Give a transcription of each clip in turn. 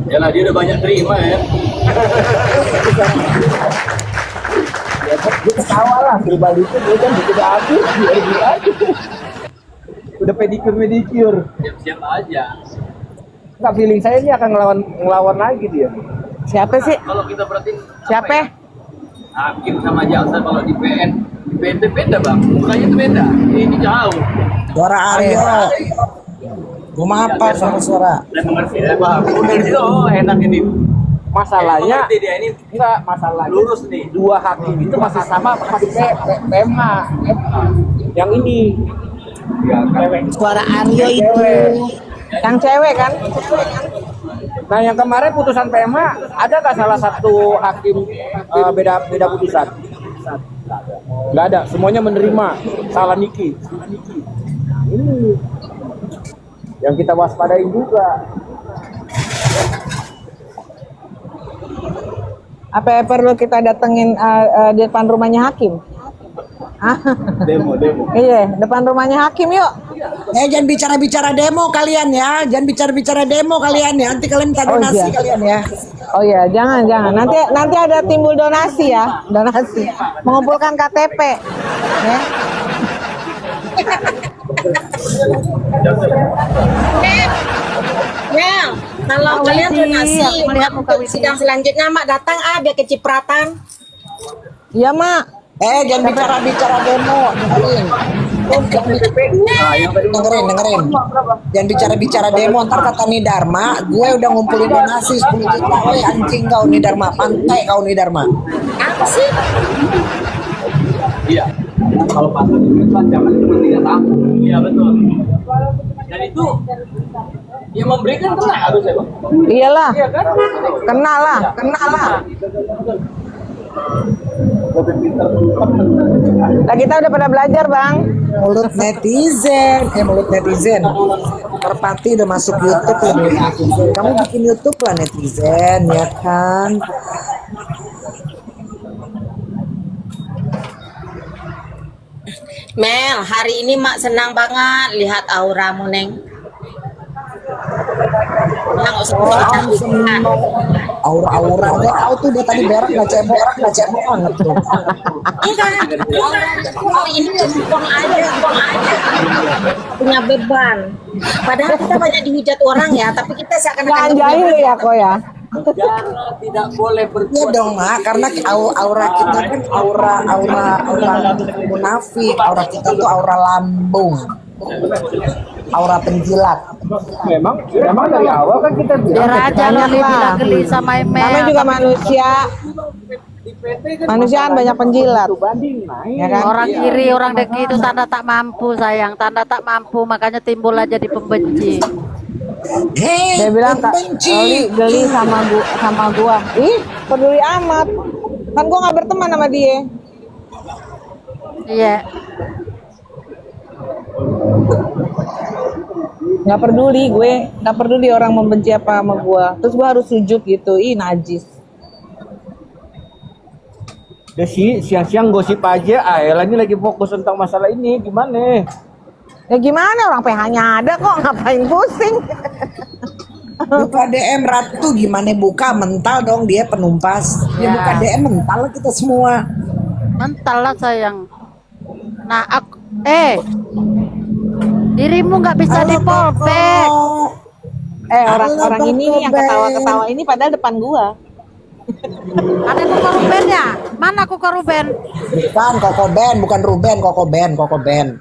Ya lah, dia udah banyak terima ya. Ya kan dia ketawa lah pribadi itu dia kan udah habis dia aja. Udah pedicure. Siap-siap aja. Nggak, feeling saya ini akan ngelawan lagi dia. Siapa sih? Kalau kita perhatiin Siapa? ya? Hakim sama jaksa kalau di PN itu beda bang, mukanya itu beda. Ini jauh. Suara Aryo. Gua apa sama suara? Saya mengerti ya bang. Udah situ enak ini. Masalahnya Mengerti dia ini enggak, masalahnya lurus nih. dua hakim itu masih sama, masih PMH. Yang ini Suara Aryo itu. Yang cewek kan? nah yang kemarin putusan PMH ada nggak salah satu hakim beda putusan? Nggak ada, semuanya menerima. Salah Niki. Ini yang kita waspadain juga. Apa perlu kita datengin di depan rumahnya hakim? Demo. Iya, depan rumahnya hakim yuk. Jangan bicara-bicara demo kalian ya. Jangan bicara-bicara demo kalian ya. Nanti kalian minta donasi iya. kalian ya. Oh iya, jangan. Nanti ada timbul donasi ya, donasi. Mengumpulkan KTP. Ya. Mel, kalau kalian donasi untuk sidang selanjutnya mak datang biar kecipratan. Iya, Mak. Jangan bicara-bicara demo. Dengerin. Dengerin. Jangan bicara-bicara demo. Ntar kata nih Dharma, gue udah ngumpulin donasi 10 juta. Woi anjing kau nih Dharma, pantai kau nih Dharma. Apa sih? Iya. Kalau pasal itu ancaman cuma 3 tahun. Iya betul. Dan itu yang memberikan kena harusnya bang. Iyalah. Iya kan? Kenal lah. Nah, kita udah pada belajar, Bang. Mulut netizen. Merpati udah masuk YouTube lah netizen. Kamu bikin YouTube lah netizen, ya kan? Mel, hari ini mak senang banget lihat auramu neng. Nggak usah bercanda. Aura kau tuh udah tadi berak nggak cebok banget tuh. Enggak, hari ini buang aja. Punya beban. Padahal kita banyak dihujat orang ya, tapi kita seakan-akan Jangan jahil ya, kok ya. Negara tidak boleh Iya berbuat. dong mak, karena aura kita kan aura munafik, aura kita tuh aura lambung, aura penjilat. Memang dari awal kan kita bilang Raja Loli bilang geli sama Emel. Namanya juga manusia. Di PT kan Manusia kan banyak penjilat. banding naik. Ya kan? Orang kiri, orang deki itu tanda tak mampu sayang, tanda tak mampu makanya timbul aja di pembenci. Dia bilang Kak Loli geli sama gua. Ih, peduli amat. Kan gua nggak berteman sama dia. Iya. Nggak peduli orang membenci apa sama gua. Terus gua harus sujud gitu. Ih, najis. Udah sih siang-siang gosip aja. Lagi fokus tentang masalah ini gimana? Ya gimana, orang PH-nya ada kok, ngapain pusing. Buka DM Ratu gimana buka mental dong dia penumpas. Dia Ya. buka DM mental kita semua. Mental lah sayang. Nah, dirimu nggak bisa Halo, dipolpek. Koko. Orang Bang ini yang Ruben. ketawa-ketawa ini padahal depan gua. Ada Koko Rubennya? Mana Koko Ruben? Bukan Koko Ben, bukan Ruben, Koko Ben.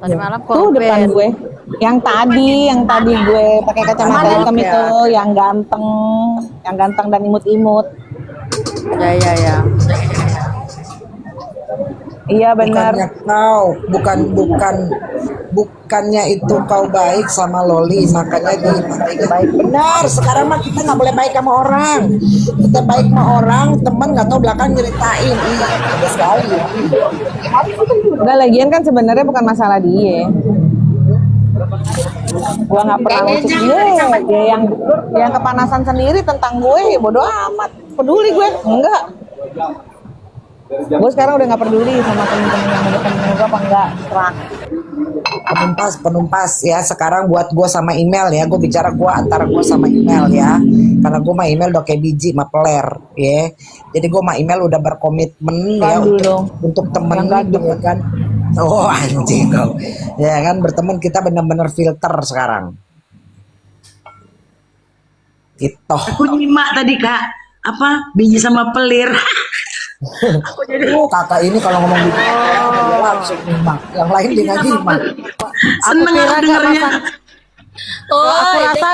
Tadi malam Tuh Koko depan Ruben. gue. Yang tadi gue pakai kacamata hitam itu, yang ganteng dan imut-imut. Ya. Iya benar. Bukannya itu kau baik sama Loli, makanya dia baik. Benar, sekarang mah kita nggak boleh baik sama orang. Kita baik sama orang, teman nggak tahu belakang nyeritain. Iya, bagus sekali. Enggak, lagian kan sebenarnya bukan masalah dia. Gua nggak pernah usik dia yang kepanasan sendiri tentang gue, ya bodo amat. Peduli gue? Enggak. Gue sekarang udah nggak peduli sama temen-temen yang mau ketemu gue apa enggak. Serak. penumpas ya. Sekarang buat gue sama email ya, gue bicara gue antara gue sama email ya, karena gue mah email udah kayak biji mah peler ya. Jadi gue mah email udah berkomitmen ya untuk temen ya kan. Oh anjing kau ya kan, berteman kita benar-benar filter sekarang gitu. Aku nyimak tadi Kak, apa biji sama pelir. Aku jadi Kakak ini kalau ngomong gitu langsung nyimak, yang lain dia nggak nyimak. seneng aku dengernya. Aku rasa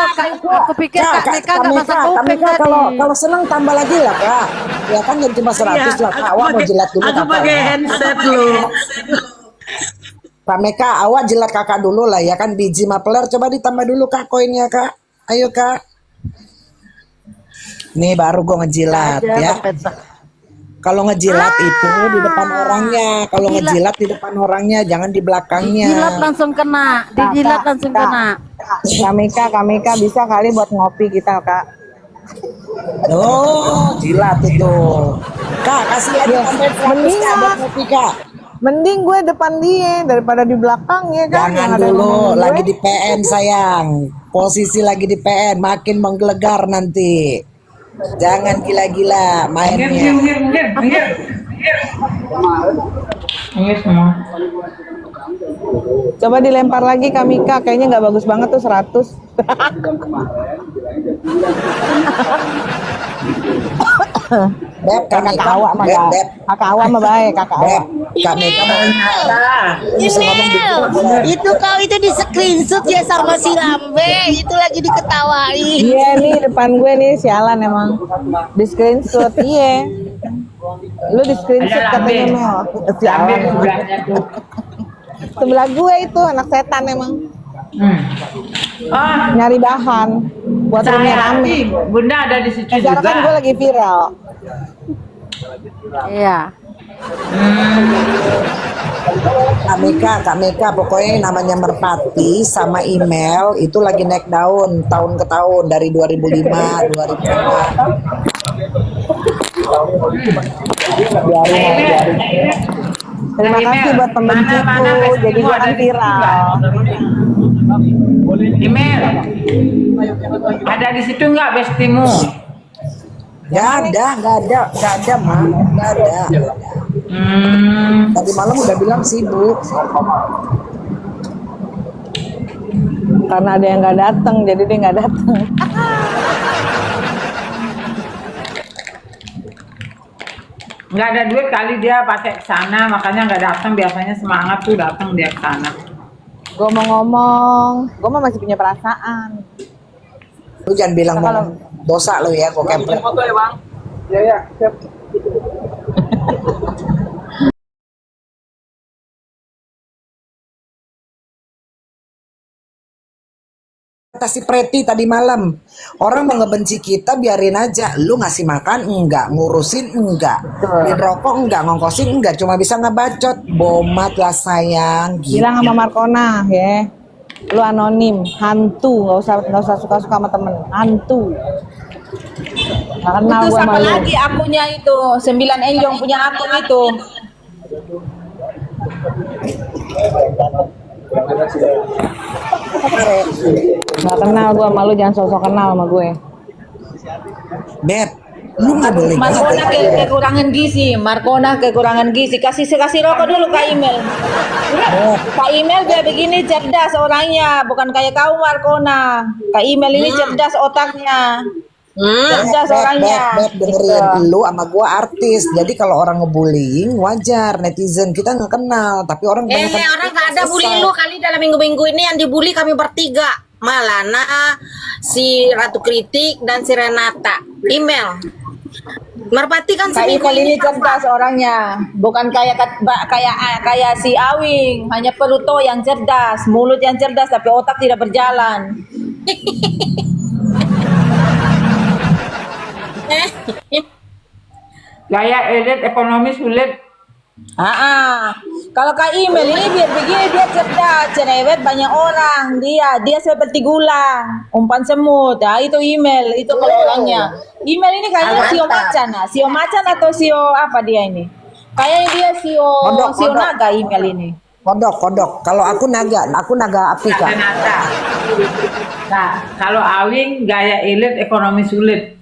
aku pikir Kak Mika nggak masak kuping tadi. Kalau senang tambah lagi lah Kak. Ya kan yang cuma 100 lah Kak. Awak mau jilat dulu Aku Kakak. pakai handset loh. Kak Meka, awak jilat Kakak dulu lah ya kan, biji mapeler coba ditambah dulu Kak koinnya Kak. Ayo Kak. Nih baru gue ngejilat ya. Kalau ngejilat itu di depan orangnya, kalau ngejilat di depan orangnya, jangan di belakangnya. Dijilat langsung kena, dijilat langsung kena. Kak Mika bisa kali buat ngopi kita Kak. Oh, jilat itu. Kak, kasih lagi tambahin 100 Kak buat ngopi Kak. Mending gue depan dia daripada di belakang ya kan. Jangan Yang ada dulu, ngomongin gue. lagi di PN sayang. Posisi lagi di PN, makin menggelegar nanti. Jangan gila-gila mainnya. Coba dilempar lagi Kak Mika, kayaknya nggak bagus banget tuh 100. Beb, Kak Mika, Awak mah Beb, Beb, kakak awak mah baik, kakak Beb, awak. Kak Mika mau bisa ngomong gitu. Itu kau itu di screenshot ya sama si Lambe, itu lagi diketawain. Iya nih depan gue nih sialan emang. Di screenshot iya. Lu di screenshot katanya Mel. Sialan emang. Sebelah gue itu anak setan emang. Nyari bahan buat rame-rame. Bunda ada di situ Sekarang kan gue lagi viral. Iya. Kak Mika, pokoknya namanya merpati sama email itu lagi naik daun tahun ke tahun dari 2005, 2005. Biarin. Terima kasih buat pembenciku, jadi gue kan viral. Email. Ada di situ nggak bestimu? Gak ada mah, gak ada. Tadi malam udah bilang sibuk. Karena ada yang nggak datang, jadi dia nggak datang. Nggak ada duit kali dia pakai ke sana, makanya nggak datang. Biasanya semangat tuh datang dia ke sana. Gue mau ngomong, gue mah masih punya perasaan. Lu jangan bilang mau dosa lu ya, kok kempel. Foto ya bang. Ya, siap. Kata si Preti tadi malam, orang mau ngebenci kita biarin aja. Lu ngasih makan enggak, ngurusin enggak, beliin rokok enggak, ngongkosin enggak, cuma bisa ngebacot. Bomat lah sayang. Gitu. Bilang sama Markona ya, lu anonim, hantu, nggak usah suka-suka sama temen, hantu. Nggak kenal Itu gue sama sama lu. lagi akunnya itu 9 Enjong punya akun itu. Nggak kenal gue sama lu, jangan sosok kenal sama gue. Beb, lu nggak boleh Markona gitu. kekurangan gizi, Markona kekurangan gizi. Kasih rokok dulu Kak Email. Kak Email dia begini cerdas orangnya, bukan kayak kau Markona. Kak Email ini cerdas otaknya. Cerdas orangnya. Beb, dengerin lu sama gua artis. Jadi kalau orang ngebullying wajar, netizen kita nggak kenal, tapi orang kebanyakan Orang gak ada bully lu kali dalam minggu-minggu ini, yang dibully kami bertiga. Malana, si Ratu Kritik, dan si Renata. Email. Merpati kan Kak seminggu Email ini ini cerdas orangnya, bukan kayak si Awing. Hanya perlu toh yang cerdas, mulut yang cerdas, tapi otak tidak berjalan. Gaya elit ekonomi sulit. Kalau Kak Email ini biar begini, dia cerdas, cerewet banyak orang, dia seperti gula, umpan semut. Nah, itu Email, itu kalau orangnya. Email ini kayaknya sio macan atau sio apa dia ini? Kayaknya dia sio Kodok. naga Email ini. Kodok. Kalau aku naga api Ada Kak. nada. Nah, kalau Awing gaya elit, ekonomi sulit.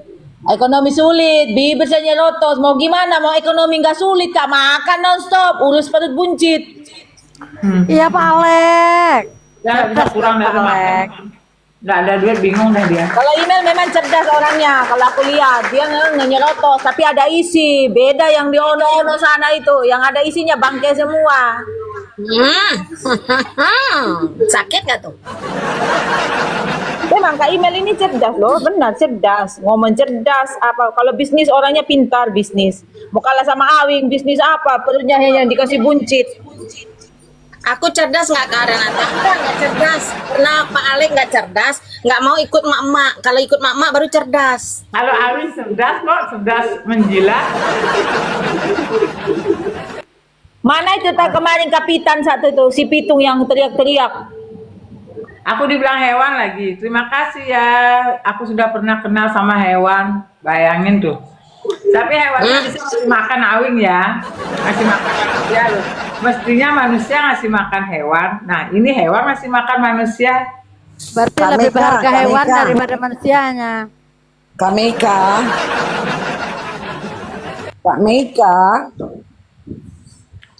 Ekonomi sulit, bibir saja rotos. Mau gimana? Mau ekonomi nggak sulit, Kak. Makan nonstop, urus perut buncit. Iya Pak Alek. Ya nggak bisa kurang dari makan. Nggak ada duit, bingung deh dia. Kalau email memang cerdas orangnya. Kalau aku lihat, dia nggak nyerotos, tapi ada isi. Beda yang di ono-ono sana itu. Yang ada isinya bangke semua. Sakit nggak tuh? Memang Kak Email ini cerdas loh, benar cerdas. Ngomong cerdas, apa kalau bisnis orangnya pintar bisnis. Mau kalah sama Awing, bisnis apa? Perutnya hanya dikasih buncit. Aku cerdas nggak Kak Renata? Enggak cerdas. Karena Pak Alek nggak cerdas, nggak mau ikut mak-mak. Kalau ikut mak-mak baru cerdas. Kalau Awing cerdas kok, cerdas menjilat. Mana itu tak kemarin kapitan satu tuh, si Pitung yang teriak-teriak. Aku dibilang hewan lagi. Terima kasih ya. Aku sudah pernah kenal sama hewan. Bayangin tuh. Tapi hewannya bisa ngasih makan Awing ya. Ngasih makan manusia loh. Mestinya manusia ngasih makan hewan. Nah ini hewan ngasih makan manusia. Berarti Kak lebih Meka, berharga Kak hewan Meka. daripada manusianya. Kak Meka.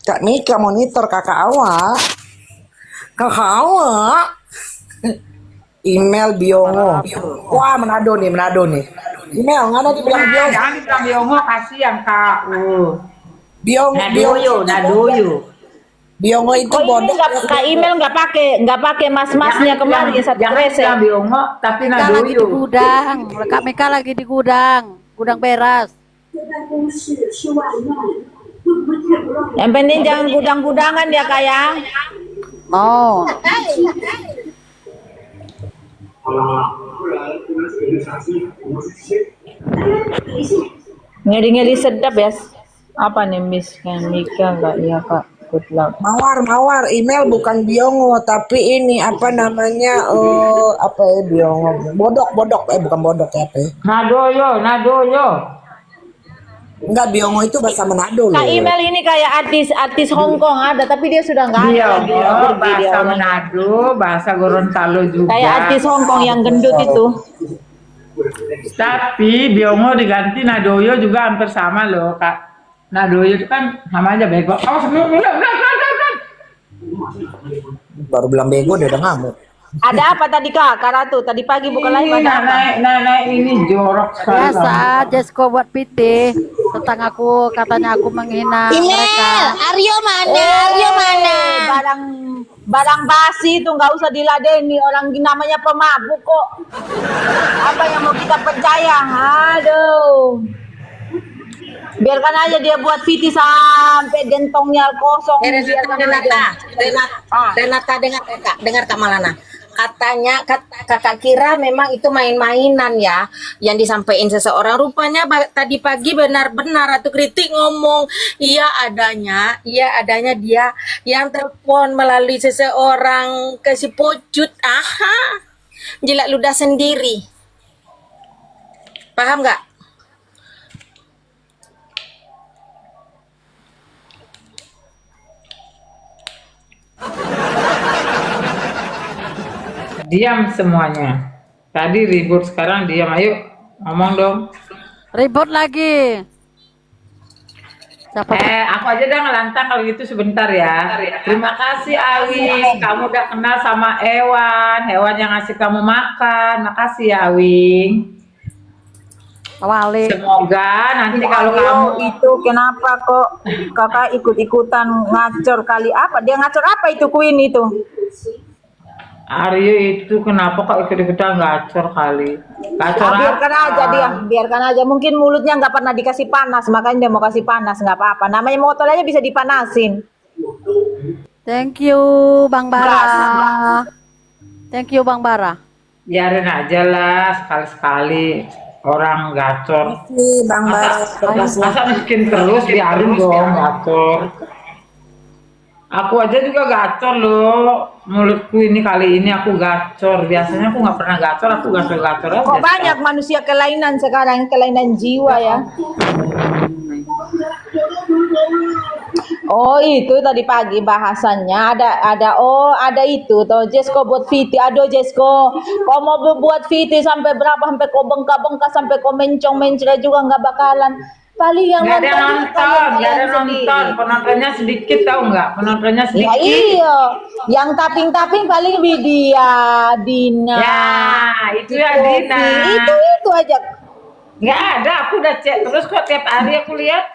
Kak Meka monitor kakak awak. Kakak awak. Email Biongo. Wah, Manado nih. Email nggak ada dibilang Biongo. Jangan dibilang Biongo, kasihan Kak. Biongo itu Oh ini bodoh. Kak Email nggak pakai mas-masnya kemarin satu Jangan kresek. bilang Biongo, tapi Meka lagi di Nadoyo. gudang. Kak Meka lagi di gudang beras. Yang penting jangan gudang-gudangan ya Kak ya. Oh, Ngeri-ngeri sedap ya. Apa nih Miss Mika nggak ya Kak? Good luck. Mawar. Email bukan Biongo, tapi ini apa namanya? Apa ya Biongo? Bodok. Bukan bodok ya apa ya? Nadoyo. Enggak, Biongo itu bahasa Manado loh. Kak Email ini kayak artis Hong Kong ada, tapi dia sudah nggak ada lagi. Biongo, Pergi dia bahasa orang. Manado, bahasa Gorontalo juga. Kayak artis Hong Kong yang gendut itu. Tapi Biongo diganti Nadoyo juga hampir sama loh Kak. Nadoyo itu kan sama aja bego. Oh sebelum. Baru bilang bego dia udah ngamuk. Ada apa tadi Kak Ratu? Tadi pagi bukan live Ini ada apa? naik ini jorok sekali. biasa Jesko buat PT tentang aku, katanya aku menghina mereka. Aryo mana? Barang basi itu nggak usah diladeni, orang namanya pemabuk kok. Apa yang mau kita percaya? Aduh. Biarkan aja dia buat VT sampai gentongnya kosong. Biarkan aja. Renata dengar Kak Malana. Katanya kakak kira memang itu main-mainan ya yang disampaikan seseorang. Rupanya tadi pagi benar-benar Ratu Kritik ngomong iya adanya dia yang telepon melalui seseorang ke si Pocut. Aha, jilat ludah sendiri. Paham nggak? Diam semuanya. Tadi ribut, sekarang diam. Ayo ngomong dong. Ribut lagi. Siapa? Aku aja udah ngelantang kalau gitu sebentar ya. Terima kasih Awing, kamu udah kenal sama hewan yang ngasih kamu makan. Makasih ya Awing. Wali. Semoga nanti kalau kamu Kamu itu kenapa kok kakak ikut-ikutan ngacor kali apa? Dia ngacor apa itu Queen itu? Aryo itu kenapa kok ikut-ikutan gacor kali? Gacor Biarkan apa? aja dia, biarkan aja. Mungkin mulutnya nggak pernah dikasih panas, makanya dia mau kasih panas nggak apa-apa. Namanya motor aja bisa dipanasin. Thank you Bang Bara. Thank you Bang Bara. Biarin aja lah sekali-sekali orang gacor. Nih Bang Bara. Masa miskin terus biarin dong gacor. Aku aja juga gacor loh. Mulutku ini kali ini aku gacor. Biasanya aku nggak pernah gacor, aku gacor-gacor aja. Kok banyak manusia kelainan sekarang, kelainan jiwa ya. Oh itu tadi pagi bahasannya ada itu toh Jesko buat VT, aduh Jesko kau mau buat VT sampai berapa, sampai kau bengkak-bengkak, sampai kau mencong-mencret juga nggak bakalan, paling yang Nggak ada nonton nonton, nggak ada kalian sendiri. nonton. Penontonnya sedikit tahu nggak? Penontonnya Ya sedikit. iya, yang taping-taping paling Widya, Dina, Ya, itu ya Kopi, Dina. itu aja. Nggak ada, aku udah cek terus kok tiap hari aku lihat.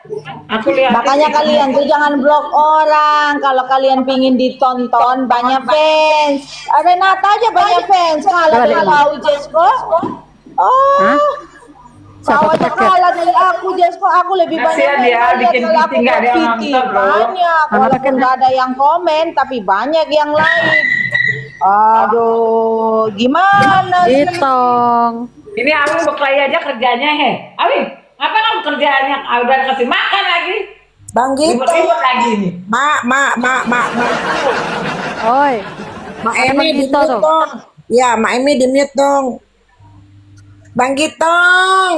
Aku lihat. Makanya kalian tuh jangan blok orang. Kalau kalian pingin ditonton banyak fans. Renata aja banyak fans. Kalah dari kau Jesko. Oh. Kau aja kalah dari aku Jesko. Aku lebih banyak Kasihan fans. dia, Lihat bikin kalau aku VT nggak ada yang buat VT. nonton, bro. Banyak. Walaupun nggak ada yang komen, tapi banyak yang like. Aduh, gimana sih? Itong. Ini Awing berkelahi aja kerjanya Awing, apa kamu kerjaannya? Udah kasih makan lagi. Bang Gito. Ribut-ribut lagi ini. Mak. Oi. Mak Ada Emi Bang di Gito mute tuh. dong. Ya, Mak Emi di mute dong. Bang Gitong.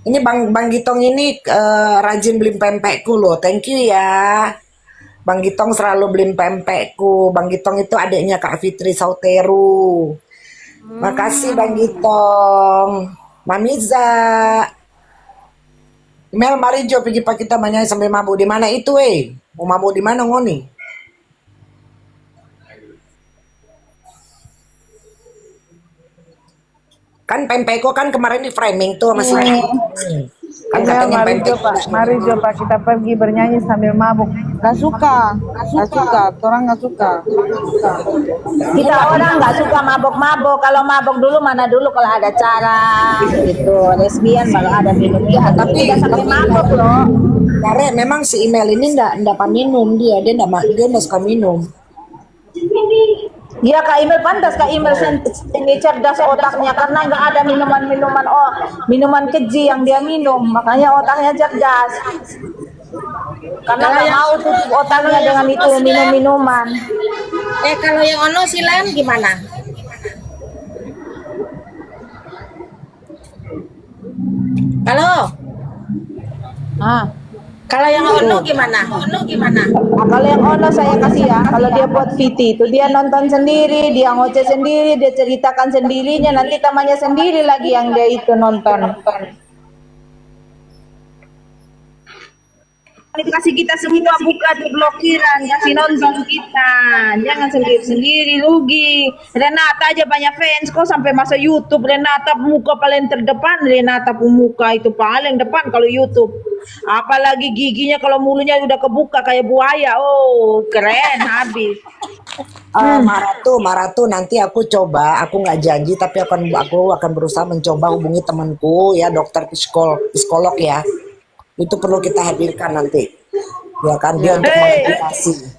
Ini Bang Gitong ini rajin beli pempekku loh. Thank you ya. Bang Gitong selalu beli pempekku. Bang Gitong itu adiknya Kak Fitri Sauteru. Makasih Bang Gitong. Mamiza. Mel mari jo pergi pak kita banyak sampai mabuk di mana itu mau mabuk di mana ngoni? Kan pempeko kan kemarin di framing tuh masih kan katanya Mari pempek. coba kita pergi bernyanyi sambil mabuk. Gak suka. Orang gak suka. Kita orang nggak suka mabok-mabok. Kalau mabok dulu mana dulu kalau ada acara gitu lesbian baru ada minum ya. Tapi tidak sampai mabok loh. Kare memang si email ini ndak minum dia ndak suka minum. Iya Kak Imel pantas Kak Imel ini cerdas otaknya karena nggak ada minuman keji yang dia minum, makanya otaknya cerdas. Karena nggak mau tutup otaknya dengan itu minuman. Kalau yang ono silen gimana? Halo. Ah. Kalau yang ono gimana? Nah, kalau yang ono saya kasih ya, kalau dia buat VT itu dia nonton sendiri, dia ngoceh sendiri, dia ceritakan sendirinya, nanti temannya sendiri lagi yang dia itu nonton. Kasih kita semua buka di blokiran, kasih nonton kita, jangan sendiri-sendiri rugi. Renata aja banyak fans kok sampai masuk YouTube. Renata muka paling terdepan, Renata muka itu paling depan kalau YouTube. Apalagi giginya kalau mulutnya udah kebuka kayak buaya, oh keren habis. Maratu nanti aku coba, aku nggak janji tapi aku akan berusaha mencoba hubungi temanku ya dokter psikolog ya. Itu perlu kita hadirkan nanti ya kan dia untuk mengedukasi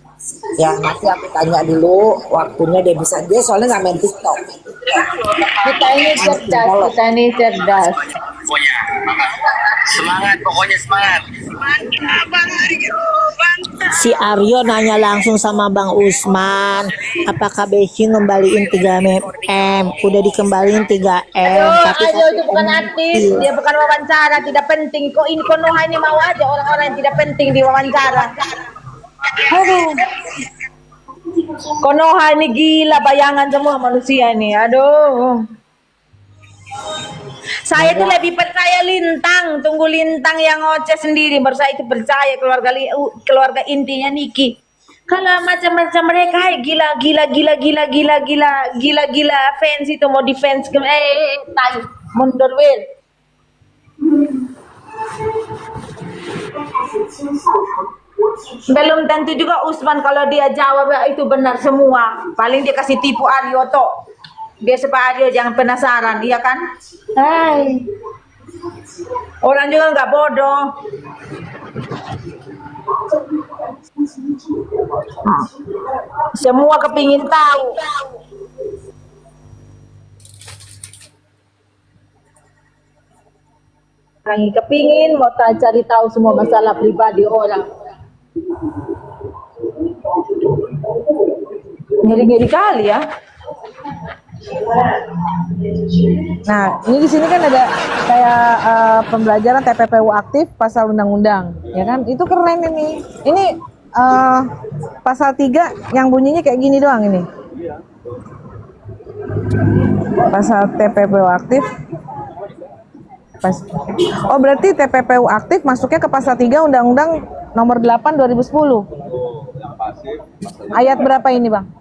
ya, nanti aku tanya dulu waktunya dia soalnya nggak main TikTok. Kita ini cerdas. Pokoknya semangat. Si Aryo nanya langsung sama Bang Usman, apakah Becky ngembaliin 3M? Udah dikembaliin 3M. Tapi Ayo itu bukan artis, dia bukan wawancara, tidak penting. Kok ini Konoha ini mau aja orang-orang yang tidak penting diwawancara. Aduh. Konoha ini gila bayangan semua manusia ini. Aduh. Saya tuh lebih percaya Lintang, tunggu Lintang yang ngoceh sendiri, baru saya itu percaya keluarga intinya Niki. Kalau macam-macam mereka gila fans itu mau defense mundur Will. Belum tentu juga Usman kalau dia jawab itu benar semua. Paling dia kasih tipu Aryo toh. Biar supaya Aryo jangan penasaran, iya kan? Hai. Orang juga nggak bodoh. Semua kepingin tahu. Orang yang kepingin mau cari tahu semua masalah pribadi orang. Ngeri-ngeri kali ya. Nah, ini di sini kan ada kayak pembelajaran TPPU aktif pasal undang-undang, ya kan? Itu keren ini. Ini pasal 3 yang bunyinya kayak gini doang ini. Pasal TPPU aktif. Oh, berarti TPPU aktif masuknya ke pasal 3 Undang-Undang Nomor 8 2010. Ayat berapa ini, Bang?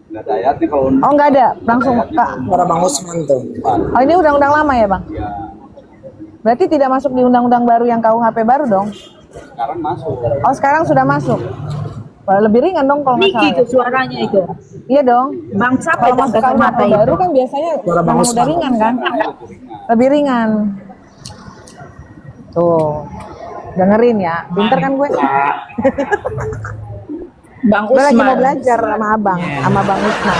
Nggak ada ayat nih kalau Oh, nggak ada. Langsung Kak. Para Bang Usman tuh. Oh, ini undang-undang lama ya, Bang? Berarti tidak masuk di undang-undang baru yang KUHP baru dong? sekarang masuk. Oh, sekarang sudah masuk. Wah, lebih ringan dong kalau nggak Niki salah. itu suaranya itu. Iya dong. Bang siapa Kalau itu masuk kacamata KUHP itu? baru kan biasanya Suara Bang memang udah Usman. ringan kan? Lebih ringan. Tuh. Dengerin ya. Pinter kan gue? Bang Gue lagi mau Usman. belajar sama abang, sama Bang Usman.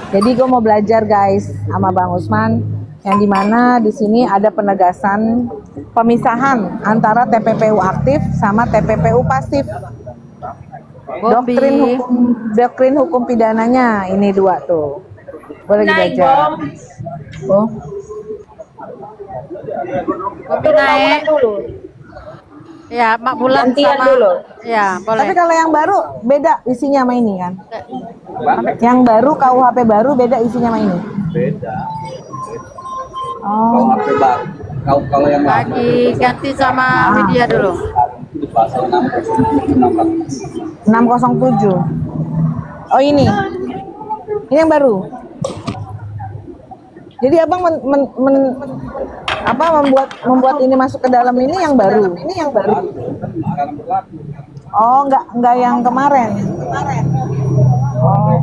Jadi gue mau belajar guys sama Bang Usman, yang dimana di sini ada penegasan pemisahan antara TPPU aktif sama TPPU pasif. Doktrin hukum pidananya ini dua tuh. Gue lagi Naik, belajar. Bom. Oh, Kopi naik. Dulu. Ya, Mak Bulan Gantian sama. dulu. Ya, boleh. tapi kalau yang baru beda isinya sama ini kan? Yang baru KUHP baru beda isinya sama ini. Beda. Oh, Kalau HP baru, kalau yang lama Lagi ganti sama Widya dulu. di pasal 607. 607. Oh ini yang baru. Jadi abang membuat ini masuk ke dalam ini yang baru. Ini yang baru. Sekarang berlaku. Oh, nggak yang kemarin. Oh.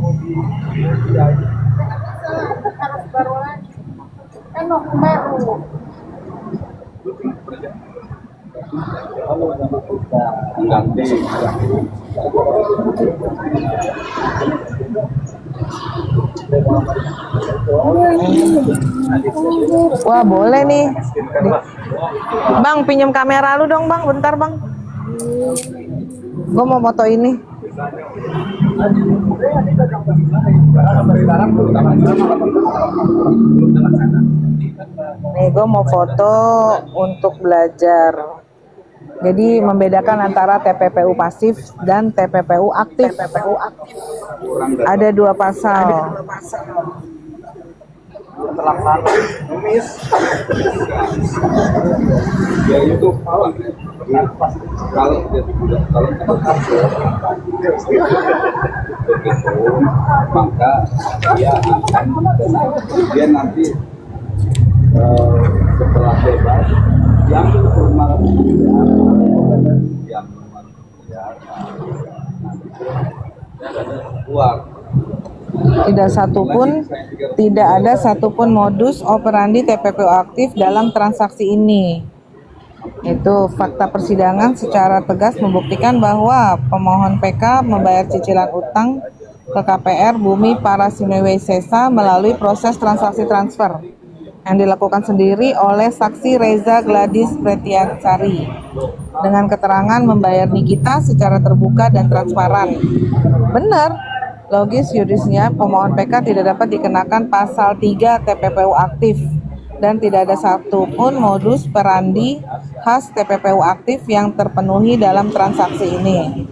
Mengganti. Wah, boleh nih. Bang, pinjam kamera lu dong, Bang. Bentar, Bang. Gue mau moto ini. Nih, gue mau foto untuk belajar. Jadi membedakan antara TPPU pasif dan TPPU aktif. Ada dua pasal. Ya itu kalau begitu maka dia nanti setelah bebas yang keluar. Tidak ada satupun modus operandi TPPU aktif dalam transaksi ini. Itu fakta persidangan secara tegas membuktikan bahwa pemohon PK membayar cicilan utang ke KPR Bumi Parasimewe Sesa melalui proses transaksi transfer yang dilakukan sendiri oleh saksi Reza Gladys Pretiansari dengan keterangan membayar Nikita secara terbuka dan transparan. Benar, logis yuridisnya pemohon PK tidak dapat dikenakan pasal 3 TPPU aktif dan tidak ada satupun modus operandi khas TPPU aktif yang terpenuhi dalam transaksi ini.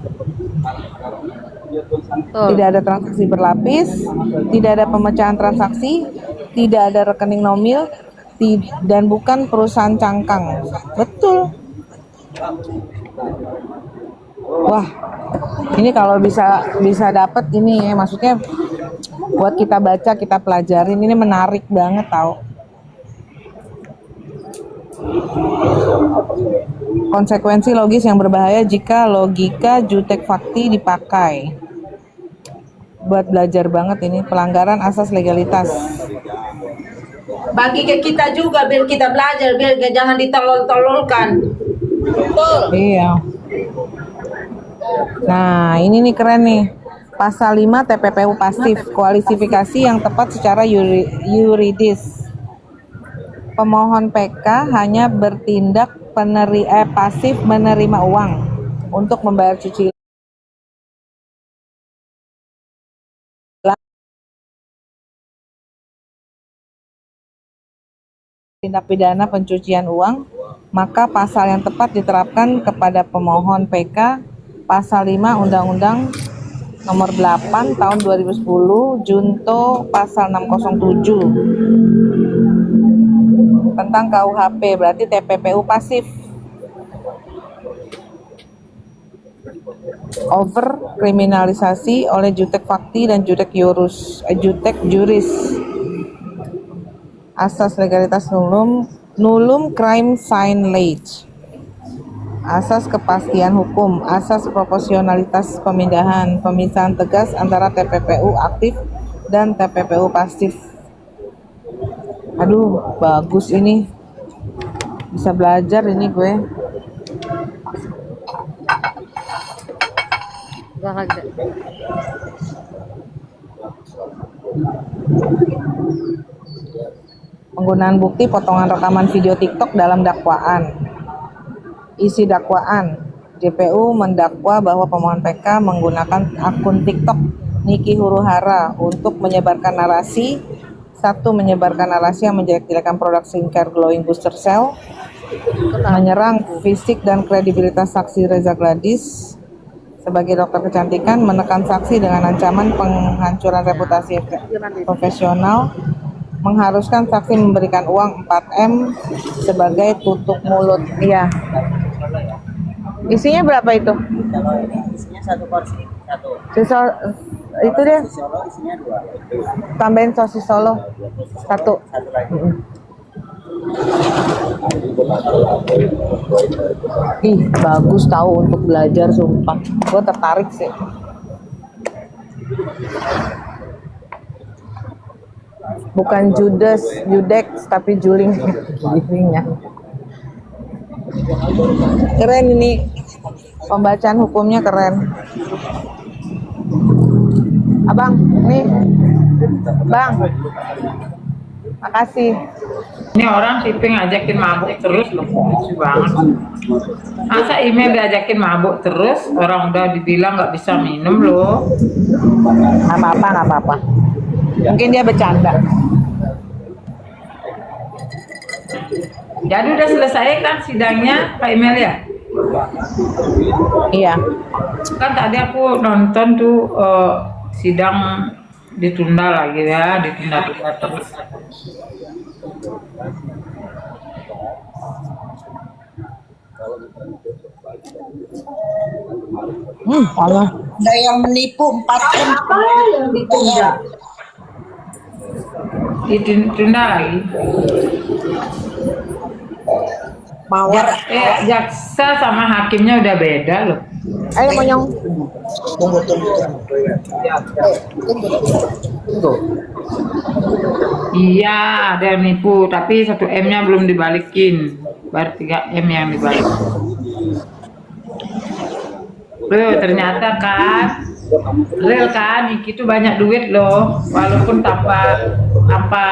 Tidak ada transaksi berlapis, tidak ada pemecahan transaksi, tidak ada rekening nomil, dan bukan perusahaan cangkang. Betul. Wah, ini kalau bisa dapat ini ya, maksudnya buat kita baca, kita pelajarin, ini menarik banget tau. Konsekuensi logis yang berbahaya jika logika jutek fakti dipakai. Buat belajar banget ini, pelanggaran asas legalitas. Bagi ke kita juga biar kita belajar, biar jangan ditolol-tololkan. Betul. Iya. Nah, ini nih keren nih. Pasal 5 TPPU pasif, kualifikasi yang tepat secara yuridis. Pemohon PK hanya bertindak pasif menerima uang untuk membayar cicilan tindak pidana pencucian uang, maka pasal yang tepat diterapkan kepada pemohon PK pasal 5 Undang-Undang Nomor 8 Tahun 2010 Junto pasal 607 tentang KUHP, berarti TPPU pasif. Over kriminalisasi oleh jutek fakti dan jutek juris. Asas legalitas nullum crime sine lege. Asas kepastian hukum, asas proporsionalitas pemindahan, pemisahan tegas antara TPPU aktif dan TPPU pasif. Aduh, bagus ini. Bisa belajar ini gue. Penggunaan bukti potongan rekaman video TikTok dalam dakwaan. Isi dakwaan, JPU mendakwa bahwa pemohon PK menggunakan akun TikTok Niki Huruhara untuk menyebarkan narasi. Satu, menyebarkan narasi yang menjelek-jelekan produk skincare glowing booster cell, menyerang fisik dan kredibilitas saksi Reza Gladys sebagai dokter kecantikan, menekan saksi dengan ancaman penghancuran reputasi profesional, mengharuskan saksi memberikan uang 4M sebagai tutup mulut. Iya. Isinya berapa itu? Isinya satu porsi, satu. Itu dia. Solo isinya 2. Tambahin sosis Solo. Satu. Satu lagi. Ih, bagus tahu untuk belajar, sumpah. Gue tertarik sih. Bukan Judex, tapi juling. Julingnya. Keren ini. Pembacaan hukumnya keren. Abang, nih. Bang. Makasih. Ini orang shipping ajakin mabuk terus loh, lucu banget. Masa email diajakin mabuk terus, orang udah dibilang nggak bisa minum loh. Nggak apa-apa. Mungkin dia bercanda. Jadi udah selesai kan sidangnya Pak Email ya? Iya. Kan tadi aku nonton tuh sidang ditunda lagi ya, ditunda terus. Allah. Ada yang menipu 4M. Apa yang ditunda? Ditunda lagi. Mawar. Jaksa sama hakimnya udah beda loh. Ayo monyong. Tunggu. Iya, ada yang nipu, tapi 1M-nya belum dibalikin. Baru 3M yang dibalik. Loh, ternyata kan real kan, Niki itu banyak duit loh, walaupun tanpa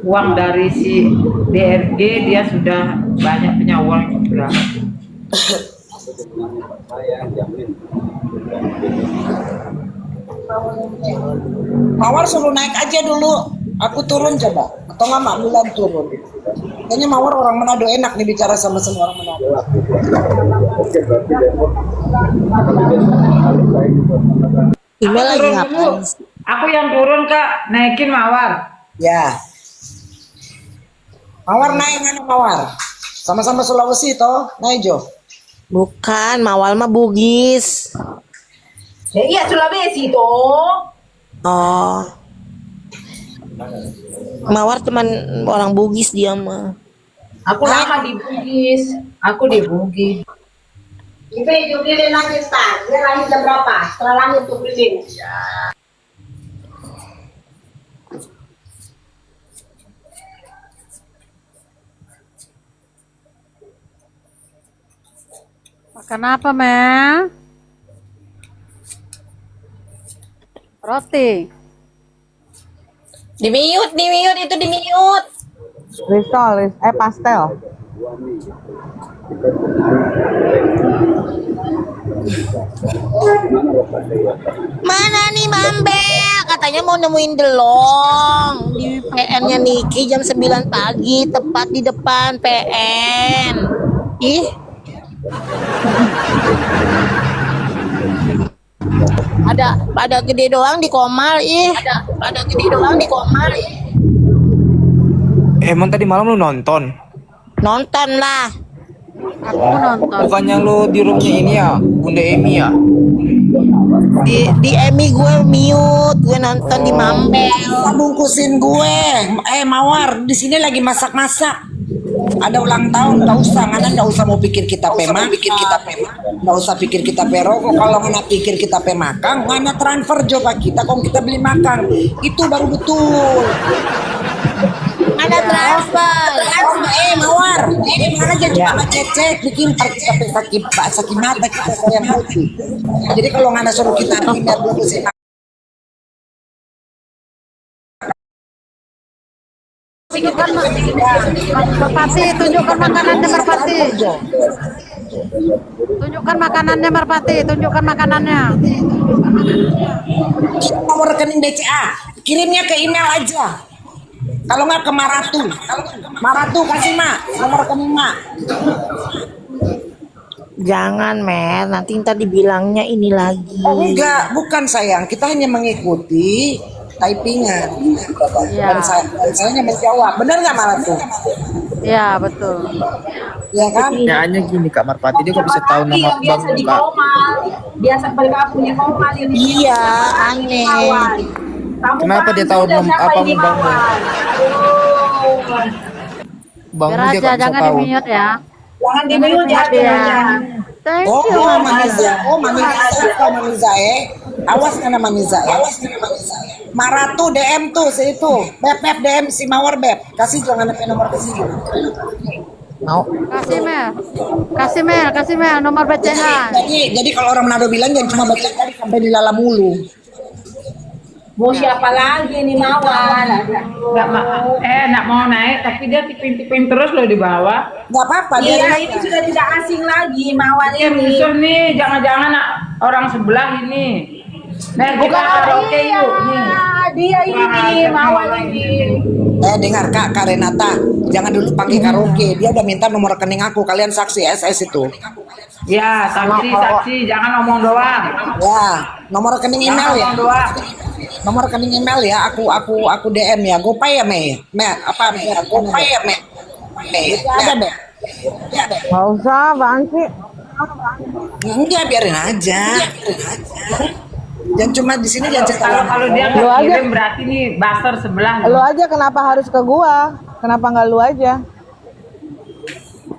uang dari si DRG, dia sudah banyak punya uang juga. Mawar suruh naik aja dulu. Aku turun coba. Atau nggak Mak Bulan turun. Kayaknya Mawar orang Manado enak nih bicara sama semua orang Manado. Email lagi Turun dulu. ngapain? Aku yang turun Kak, naikin Mawar. Ya. Mawar naik mana Mawar? Sama-sama Sulawesi toh, naik Jo. Bukan, Mawal mah Bugis. Ya iya Sulawesi toh. Oh. Mawar teman orang Bugis dia mah. Aku lama di Bugis. Aku di Bugis. Ibu juga dia nangis tak? Dia lahir jam berapa? Setelah lahir tuh Brilin. Makan apa, Mel? Roti. Di mute itu di mute. Pastel. Mana nih Mambel? Katanya mau nemuin Delong di PN-nya Niki jam 9 pagi, tepat di depan PN. Ih, ada gede doang di Komal, ih. Ada gede doang di Komal, ih. Emang tadi malam lu nonton? Nonton lah. Aku nonton. Bukannya lu di roomnya ini ya, Bunda Emi ya? Di Emi gue mute, gue nonton di Mambel. Bungkusin gue. Mawar, di sini lagi masak-masak. Ada ulang tahun, nggak usah, nggak usah mau pikir kita nggak usah pikir kita perokok. Kalau nggak pikir kita makan, mana transfer coba kita, kalau kita beli makan, itu baru betul. Ada transfer. Mawar, mana jadi sama cecek bikin kita sakit mata kita sayang hati. Jadi kalau nggak suruh kita ingat dulu sih. Merpati, tunjukkan makanannya Merpati. Tunjukkan makanannya Merpati, tunjukkan makanannya. Nomor rekening BCA, kirimnya ke email aja. Kalau nggak ke Maratu, Maratu kasih Mak, nomor rekening Mak. Jangan Mer, nanti ntar dibilangnya ini lagi. Oh enggak, bukan sayang, kita hanya mengikuti typingan. Dan saya hanya menjawab, benar nggak Maratu? Ya betul. Ya kan? Ya hanya gini Kak Marpati, dia kok bisa tahu nama bang Kak? Biasa bergabung di Komal ini. Iya, aneh. Kenapa dia tahu apa bang? Bang Biar dia aja, kok bisa jangan tahu? di-mute ya. Jangan di-mute ya. Thank Oh, you. Maniza, awas karena Maniza, Maratu DM tuh si itu, Beb DM si Mawar Beb, kasih jangan sampai nomor ke sini. Mau? Kasih Mel nomor BCA. Jadi kalau orang Manado bilang jangan cuma baca tadi sampai di lala mulu. Mau siapa lagi nih Mawar? Nggak mau naik, tapi dia tipin-tipin terus loh di bawah. Gak apa-apa, Iya, ini sudah tidak asing lagi Mawar Ini ini. musuh nih, jangan-jangan orang sebelah ini. Nah, kita karaoke yuk. Nih. Dia ini Mawar ini. Dengar Kak Renata, jangan dulu panggil karaoke. Dia udah minta nomor rekening aku. Kalian saksi SS itu. Ya, saksi, jangan ngomong doang. Ya, nomor rekening email ya. Ngomong doang. Nomor rekening email ya. Aku DM ya. Gopay ya Me. Apa Me? Gopay ya Me. Ada deh. Nggak usah, apaan sih? Enggak, biarin aja. Jangan cuma di sini jangan cerita. Kalau dia Lu nggak aja. kirim berarti nih buster sebelah. Lu aja kenapa harus ke gua? Kenapa nggak lu aja?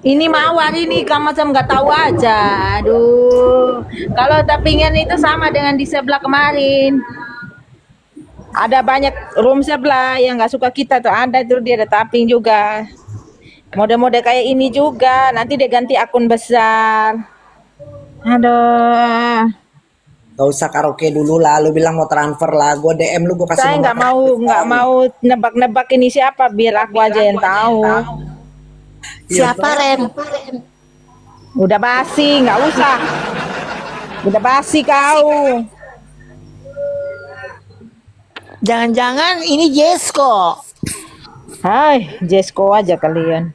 Ini Mawar ini kamu macam nggak tahu aja. Aduh. Kalau tapingan itu sama dengan di sebelah kemarin. Ada banyak room sebelah yang nggak suka kita tuh ada tuh dia ada tapping juga. Mode-mode kayak ini juga. Nanti dia ganti akun besar. Aduh. Gak usah karaoke dulu lah. Lu bilang mau transfer lah. Gue DM lu, gue kasih Saya nggak mau nebak-nebak ini siapa biar aku aja yang tahu. Siapa Ren? Udah basi, nggak usah. Udah basi kau. Jangan-jangan ini Jesko. Hai, Jesko aja kalian.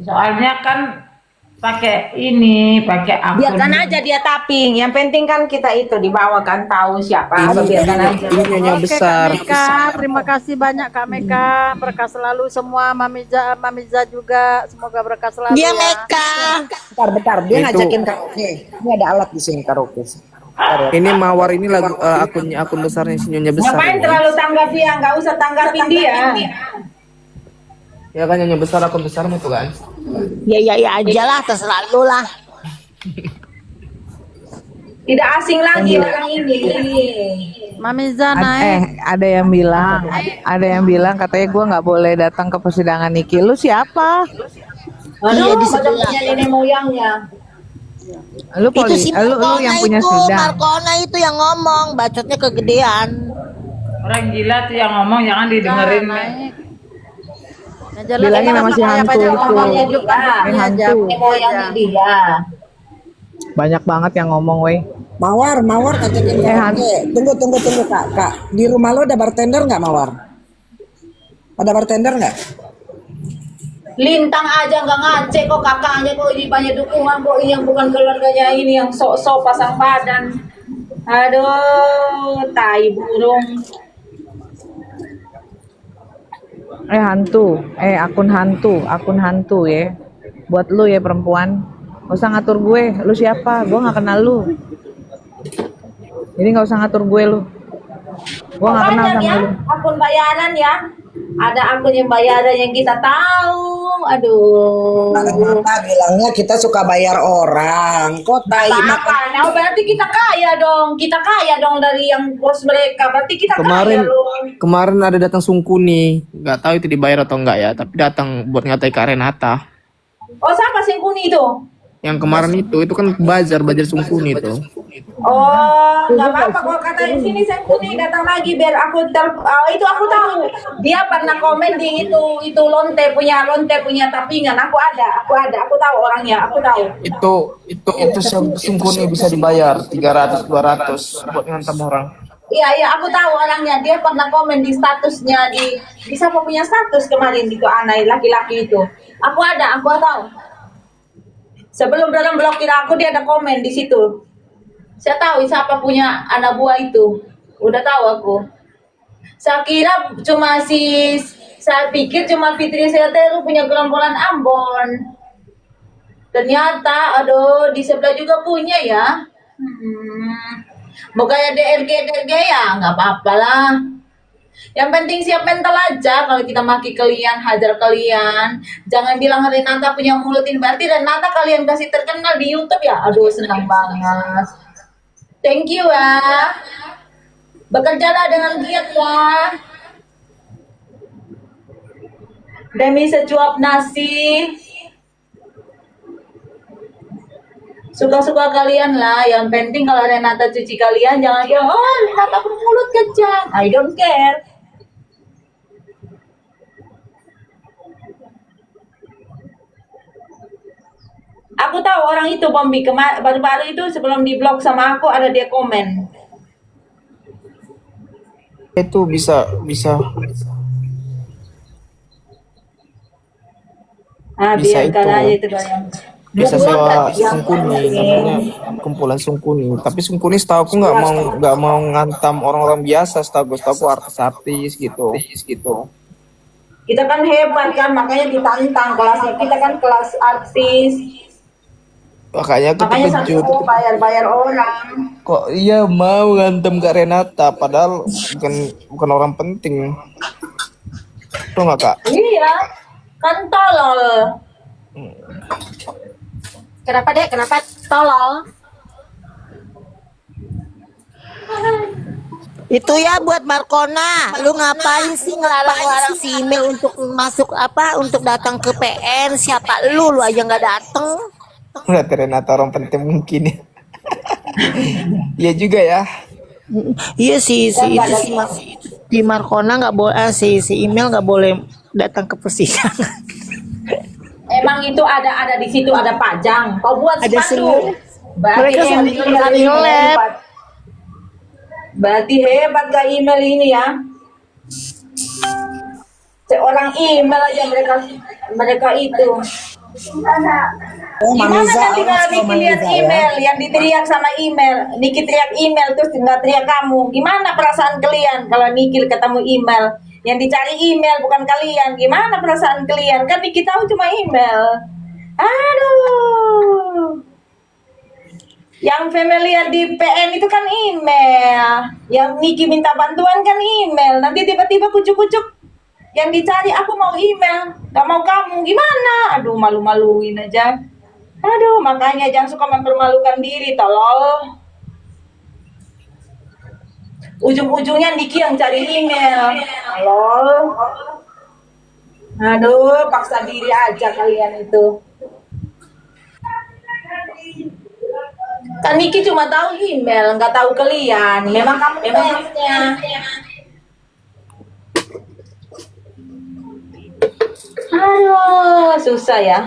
Soalnya kan pakai akun. Biarkan aja dia tapping. Yang penting kan kita itu dibawa kan tahu siapa. Biarkan aja. Ini nyonya Oke, besar. Kak Meka, terima kasih banyak Kak Meka. Berkah selalu semua, Mamiza juga. Semoga berkah selalu. Dia ya. Meka. Bentar, dia Itu. ngajakin karaoke. Ini ada alat di sini karaoke. Ini Mawar ini lagu akun besarnya si nyonya besar. Ngapain ini. terlalu tanggap dia? Nggak usah tanggapin dia. Ya kan nyonya besar akun besarmu itu kan. Ya aja lah, terserah lu lah. Tidak asing lagi orang ini. Mamiza naik. Ada yang bilang katanya gua nggak boleh datang ke persidangan Niki. Lu siapa? Iya, di Pada sebelah. punya nenek moyangnya. Lu Itu si lu yang punya itu, sidang. Markona itu yang ngomong, bacotnya kegedean. Orang gila tuh yang ngomong jangan didengerin. Naik. Yang jelas Bilangin kita sama si apa hantu aja itu. ngomongnya juga. Ini Ini aja. Nenek moyangnya dia. Banyak banget yang ngomong, weh. Mawar ngajakin karaoke. Tunggu kak. Di rumah lo ada bartender nggak Mawar? Ada bartender nggak? Lintang aja nggak ngacek kok kakaknya kok ini banyak dukungan kok ini yang bukan keluarganya ini yang sok-sok pasang badan. Aduh, tai burung. Akun hantu ya. Buat lu ya perempuan. Gak usah ngatur gue, lu siapa? Gue gak kenal lu. Jadi gak usah ngatur gue lu. Gue gak kenal sama ya, lu. akun bayaran ya. Ada akun yang bayaran yang kita tahu. Aduh. Mata bilangnya kita suka bayar orang. Kok tai Apa? Nah, berarti kita kaya dong. Kita kaya dong dari yang bos mereka. Berarti kita Kemarin kaya dong. kemarin ada datang Sungkuni, nggak tahu itu dibayar atau enggak ya, tapi datang buat ngatai Kak Renata. Oh, siapa Singkuni itu? Yang kemarin itu kan bazar Sungkuni itu. Oh, nggak apa-apa kalau kata di sini Singkuni datang lagi biar aku itu aku tahu. Dia pernah komen di itu lonte punya tapingan. Aku tahu orangnya, aku tahu. Itu Sungkuni bisa dibayar 300-200 buat ngantam orang. Iya, aku tahu orangnya. Dia pernah komen di statusnya di siapa punya status kemarin itu anak laki-laki itu. Aku tahu. Sebelum dalam blokir aku dia ada komen di situ. Saya tahu siapa punya anak buah itu. Udah tahu aku. Saya pikir cuma Fitri Seteru punya gerombolan Ambon. Ternyata di sebelah juga punya ya. Mau kayak DRG ya, nggak apa-apa lah. Yang penting siap mental aja kalau kita maki kalian, hajar kalian. Jangan bilang Renata punya mulutin, berarti Renata kalian kasih terkenal di YouTube ya. Aduh, senang banget. Thank you ya. Bekerjalah dengan giat ya. Demi secuap nasi. Suka-suka kalian lah. Yang penting kalau Renata cuci kalian jangan bilang, oh Renata bermulut kejam. I don't care. Aku tahu orang itu Bombi baru-baru itu sebelum diblok sama aku ada dia komen. Itu bisa Biarkan aja itu kalian. bisa sewa Sungkuni, namanya kumpulan Sungkuni. Tapi Sungkuni setahu aku nggak mau ngantam orang-orang biasa, setahu aku artis-artis gitu. Kita kan hebat kan, makanya ditantang kelas kita kan kelas artis. Makanya aku terkejut. Bayar orang. Kok iya mau ngantem Kak Renata, padahal bukan orang penting. Tuh nggak Kak? Iya, kan tolol. Kenapa dek? Kenapa tolol? Itu ya buat Markona. Lu ngapain sih ngelarang-larang si email untuk masuk untuk datang ke PN? Siapa lu aja nggak dateng? Nggak Renata orang penting mungkin. Iya juga ya. Iya sih itu si Markona nggak boleh si email nggak boleh datang ke persidangan. Emang itu ada di situ ada pajang. Kau buat Ada sepatu. Mereka sambil nge-lab. Berarti hebat gak email ini ya. Seorang email aja mereka itu. Gimana nanti kalau Niki lihat email yang diteriak sama email, Niki teriak email terus nggak teriak kamu, gimana perasaan kalian kalau Niki ketemu email yang dicari email bukan kalian, gimana perasaan kalian? Kan Niki tahu cuma email. Aduh, yang familiar di PN itu kan email, yang Niki minta bantuan kan email, nanti tiba-tiba kucuk-kucuk yang dicari aku mau email, gak mau kamu, gimana? Aduh, malu-maluin aja. Aduh, makanya jangan suka mempermalukan diri, tolol. Ujung-ujungnya Niki yang cari email. Tolol. Aduh, paksa diri aja kalian itu. Kan Niki cuma tahu email, nggak tahu kalian. Memang kamu fansnya. Aduh, susah ya.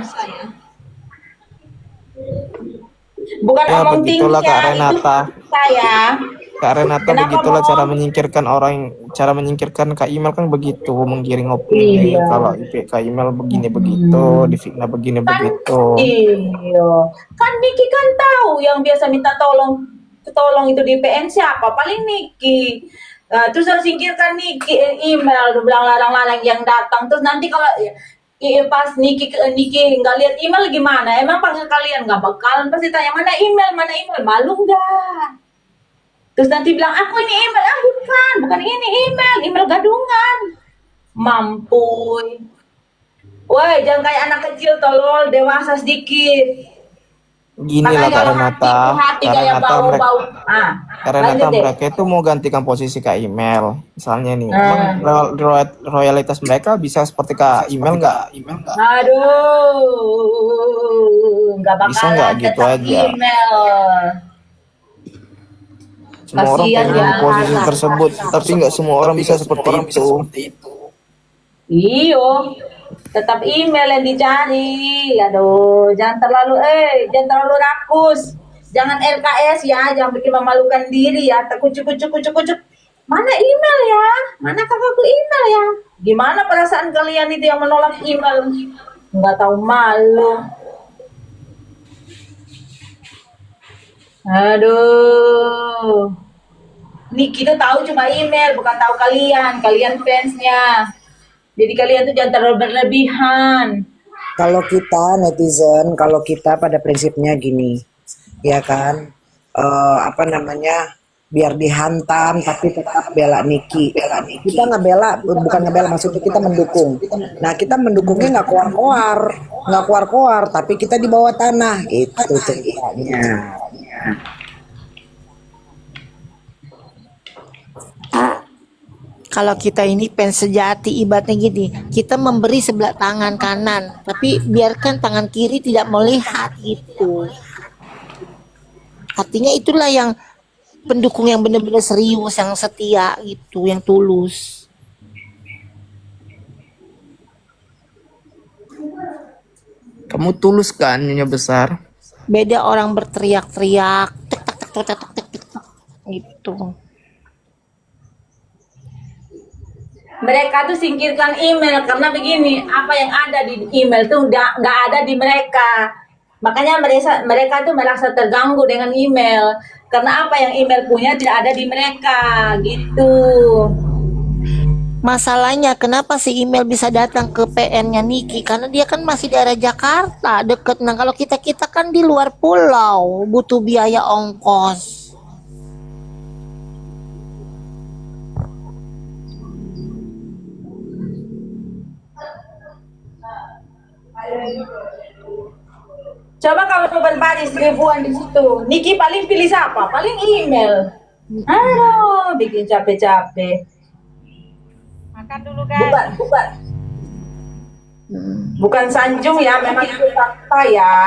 Bukan Ya omong tinggi begitulah Kak ya, itu Renata. saya. Kak Renata Kenapa begitulah mau? cara menyingkirkan Kak Email kan begitu, menggiring opini. Iya. Kalau IP Kak Email begini begitu, difitnah begini Kan begitu. iya. Kan Niki kan tahu yang biasa minta tolong itu di PN siapa? Paling Niki. Terus harus singkirkan Niki email, udah bilang larang-larang yang datang. Terus nanti kalau pas Niki nggak lihat email gimana? Emang panggil kalian nggak bakalan pasti tanya mana email, malu nggak? Terus nanti bilang aku ini email, bukan ini email gadungan. Mampu. Woi, jangan kayak anak kecil tolol, dewasa sedikit. Gini lah Kak Renata, Hati Kak kayak Renata mereka, bau-bau. Kak Renata Lanjut deh. mereka itu mau gantikan posisi Kak Email. Misalnya nih, Ah. emang royalitas mereka bisa seperti Kak Email nggak? Aduh, nggak Bisa bakalan nggak gitu tetap aja? email. Semua orang Kasihan pengen ya. posisi tersebut, tapi nggak semua orang bisa seperti itu. Iyo, tetap email yang dicari. Aduh, jangan terlalu rakus. Jangan LKS ya, jangan bikin memalukan diri ya. Kucuk. Mana email ya? Mana kakakku email ya? Gimana perasaan kalian itu yang menolak email? Nggak tahu malu. Aduh. Niki tuh tahu cuma email, bukan tahu kalian. Kalian fansnya. Jadi kalian tuh jangan terlalu berlebihan. Kalau kita netizen, kalau kita pada prinsipnya gini, ya kan, apa namanya, biar dihantam tapi tetap bela Niki. Kita ngebela, bukan ngebela, maksudnya kita mendukung. Nah kita mendukungnya nggak keluar-keluar, tapi kita di bawah tanah, itu ceritanya. Kalau kita ini fans sejati, ibaratnya gini, kita memberi sebelah tangan kanan, tapi biarkan tangan kiri tidak melihat gitu. Artinya itulah yang pendukung yang benar-benar serius, yang setia gitu, yang tulus. Kamu tulus kan Nyonya Besar? Beda orang berteriak-teriak, tek tek tek tek tek tek tek, gitu. Mereka tuh singkirkan email karena begini, apa yang ada di email tuh nggak ada di mereka. Makanya mereka tuh merasa terganggu dengan email karena apa yang email punya tidak ada di mereka gitu. Masalahnya kenapa si email bisa datang ke PN-nya Niki? Karena dia kan masih daerah Jakarta, deket. Nah kalau kita kan di luar pulau, butuh biaya ongkos. Coba kamu berbagi ribuan di situ. Niki paling pilih siapa? Paling email. Aduh, bikin capek-capek. Makan dulu guys. Bukan sanjung ya, memang itu fakta ya.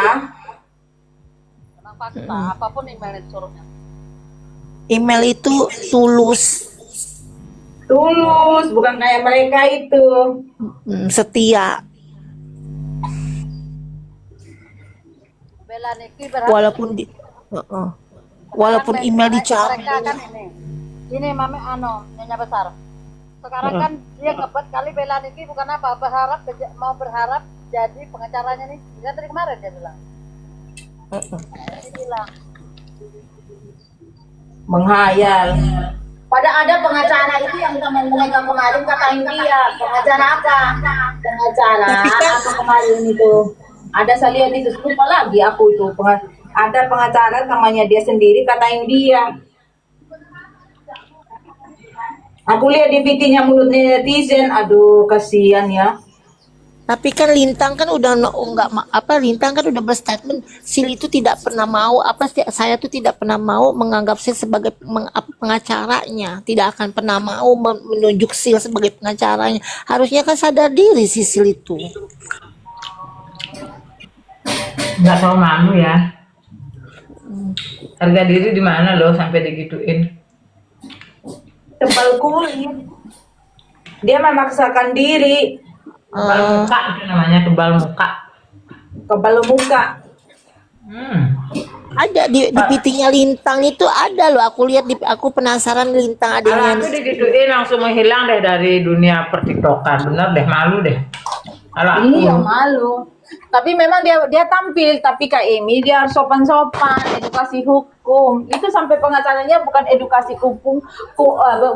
Memang fakta, apapun email suruhnya. Email itu tulus, Tulus, bukan kayak mereka itu. setia. Bela Niki berharap Walaupun email dicari. mereka kan ini mami Nyonya Besar. Sekarang kan dia ngebet kali bela Niki bukan apa, mau berharap jadi pengacaranya nih. Dia dari kemarin dia bilang. Dia bilang Menghayal. Pada ada pengacara itu yang teman mereka kemarin katain dia, pengacara apa? Pengacara apa kemarin itu? Ada saya lihat itu, lupa lagi aku itu. Ada pengacara namanya dia sendiri katain dia. Aku lihat di VT-nya mulutnya netizen, aduh kasihan ya. Tapi kan Lintang kan udah Lintang kan udah berstatement Sil itu tidak pernah mau saya tuh tidak pernah mau menganggap Sil sebagai pengacaranya, tidak akan pernah mau menunjuk Sil sebagai pengacaranya. Harusnya kan sadar diri si Sil itu. Nggak tahu malu ya. Harga diri di mana loh sampai digituin? Tebal kulit. Dia memaksakan diri. Kebal muka itu namanya, kebal muka. Kebal muka. Ada di pitingnya Lintang itu ada loh. Aku lihat aku penasaran Lintang Kalau adanya. aku digituin langsung menghilang deh dari dunia pertiktokan. Bener deh, malu deh. Kalau aku Iya malu. Tapi memang dia tampil, tapi Kak Emi dia harus sopan-sopan, edukasi hukum. Itu sampai pengacaranya bukan edukasi hukum,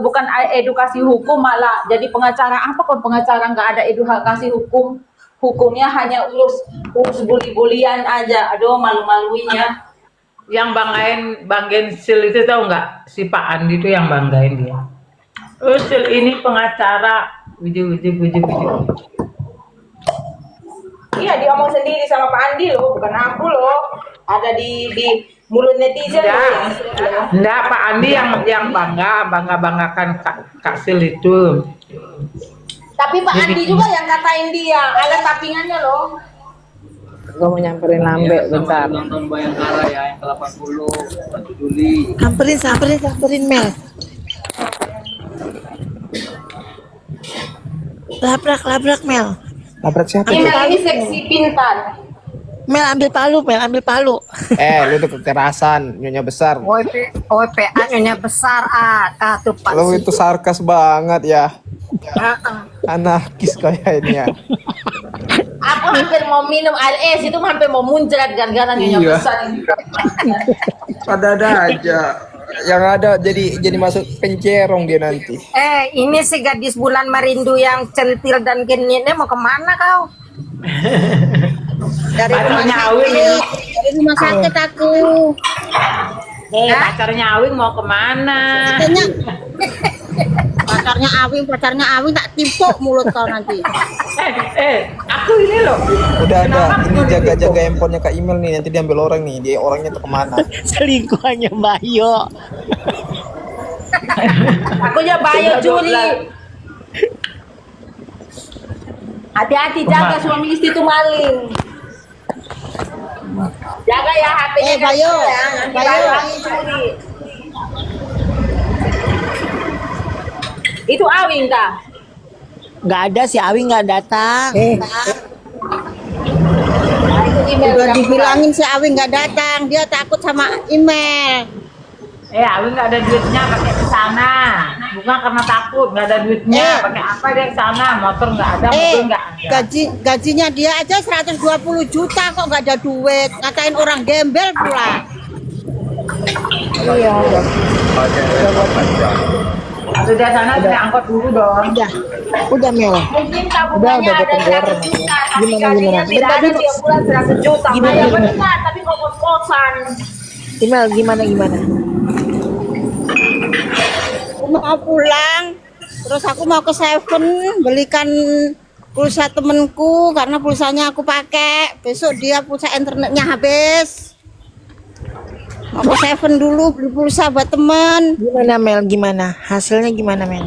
bukan edukasi hukum malah jadi pengacara apa kok pengacara nggak ada edukasi hukum. Hukumnya hanya urus bully-bulian aja. Aduh malu-maluinnya. yang banggain Sil itu tahu nggak? Si Pak Andi itu yang banggain dia. Oh Sil ini pengacara, ujuk. Iya diomong sendiri sama Pak Andi loh, bukan aku loh. Ada di mulut netizen. Enggak, Pak Andi yang banggakan Kak Sil itu. Tapi Pak Andi juga yang ngatain dia, ada tappingannya loh. Gue mau nyamperin Lambe bentar. Nonton Bayangkara ya yang ke-80 1 Juli. Samperin Mel. Labrak Mel. Labrak siapa Ini tuh? ini seksi pintar. Mel ambil palu. Lu tuh kekerasan, nyonya besar. OPA nyonya besar tuh Pak. Lu itu sarkas banget ya. Anarkis kayaknya. Aku hampir mau minum air es, itu hampir mau muncrat gara-gara nyonya Iya. besar ini. Ada aja. Yang ada jadi masuk pencerong dia nanti. Ini si gadis bulan merindu yang centil dan genitnya mau kemana kau? Dari Pacarnya Awing ya. dari rumah sakit aku. Pacarnya Awing mau kemana? Katanya pacarnya Awing tak timpuk mulut kau nanti. Aku ini loh. Udah ada, ini jaga-jaga handphonenya Kak Email nih, nanti diambil orang nih, dia orangnya tuh kemana? Selingkuhannya Bayo. Aku ya Bayo Juli. Hati-hati jaga suami istri itu maling. Jaga ya HP-nya Bayo, Bayo curi. Itu Awing kah? Nggak ada si Awi nggak datang. Itu email Udah yang dibilangin si Awing nggak datang, dia takut sama email. Awing nggak ada duitnya pakai ke sana. Bukan karena takut nggak ada duitnya, pakai apa dia ke sana? Motor nggak ada, mobil nggak ada. Gajinya dia aja 120 juta kok nggak ada duit, ngatain orang gembel pula. Iya. Sudah sana saya angkot dulu dong. Udah Mel. mungkin tabungannya ada 100 juta, tapi Gimana? gajinya tidak ada tiap bulan 100 juta. Gimana? Benar, tapi kok kos-kosan. Email gimana? Aku mau pulang, terus aku mau ke Seven belikan pulsa temenku karena pulsanya aku pakai. Besok dia pulsa internetnya habis. Mau ke Seven dulu beli pulsa buat temen. Gimana Mel? Gimana? Hasilnya gimana Mel?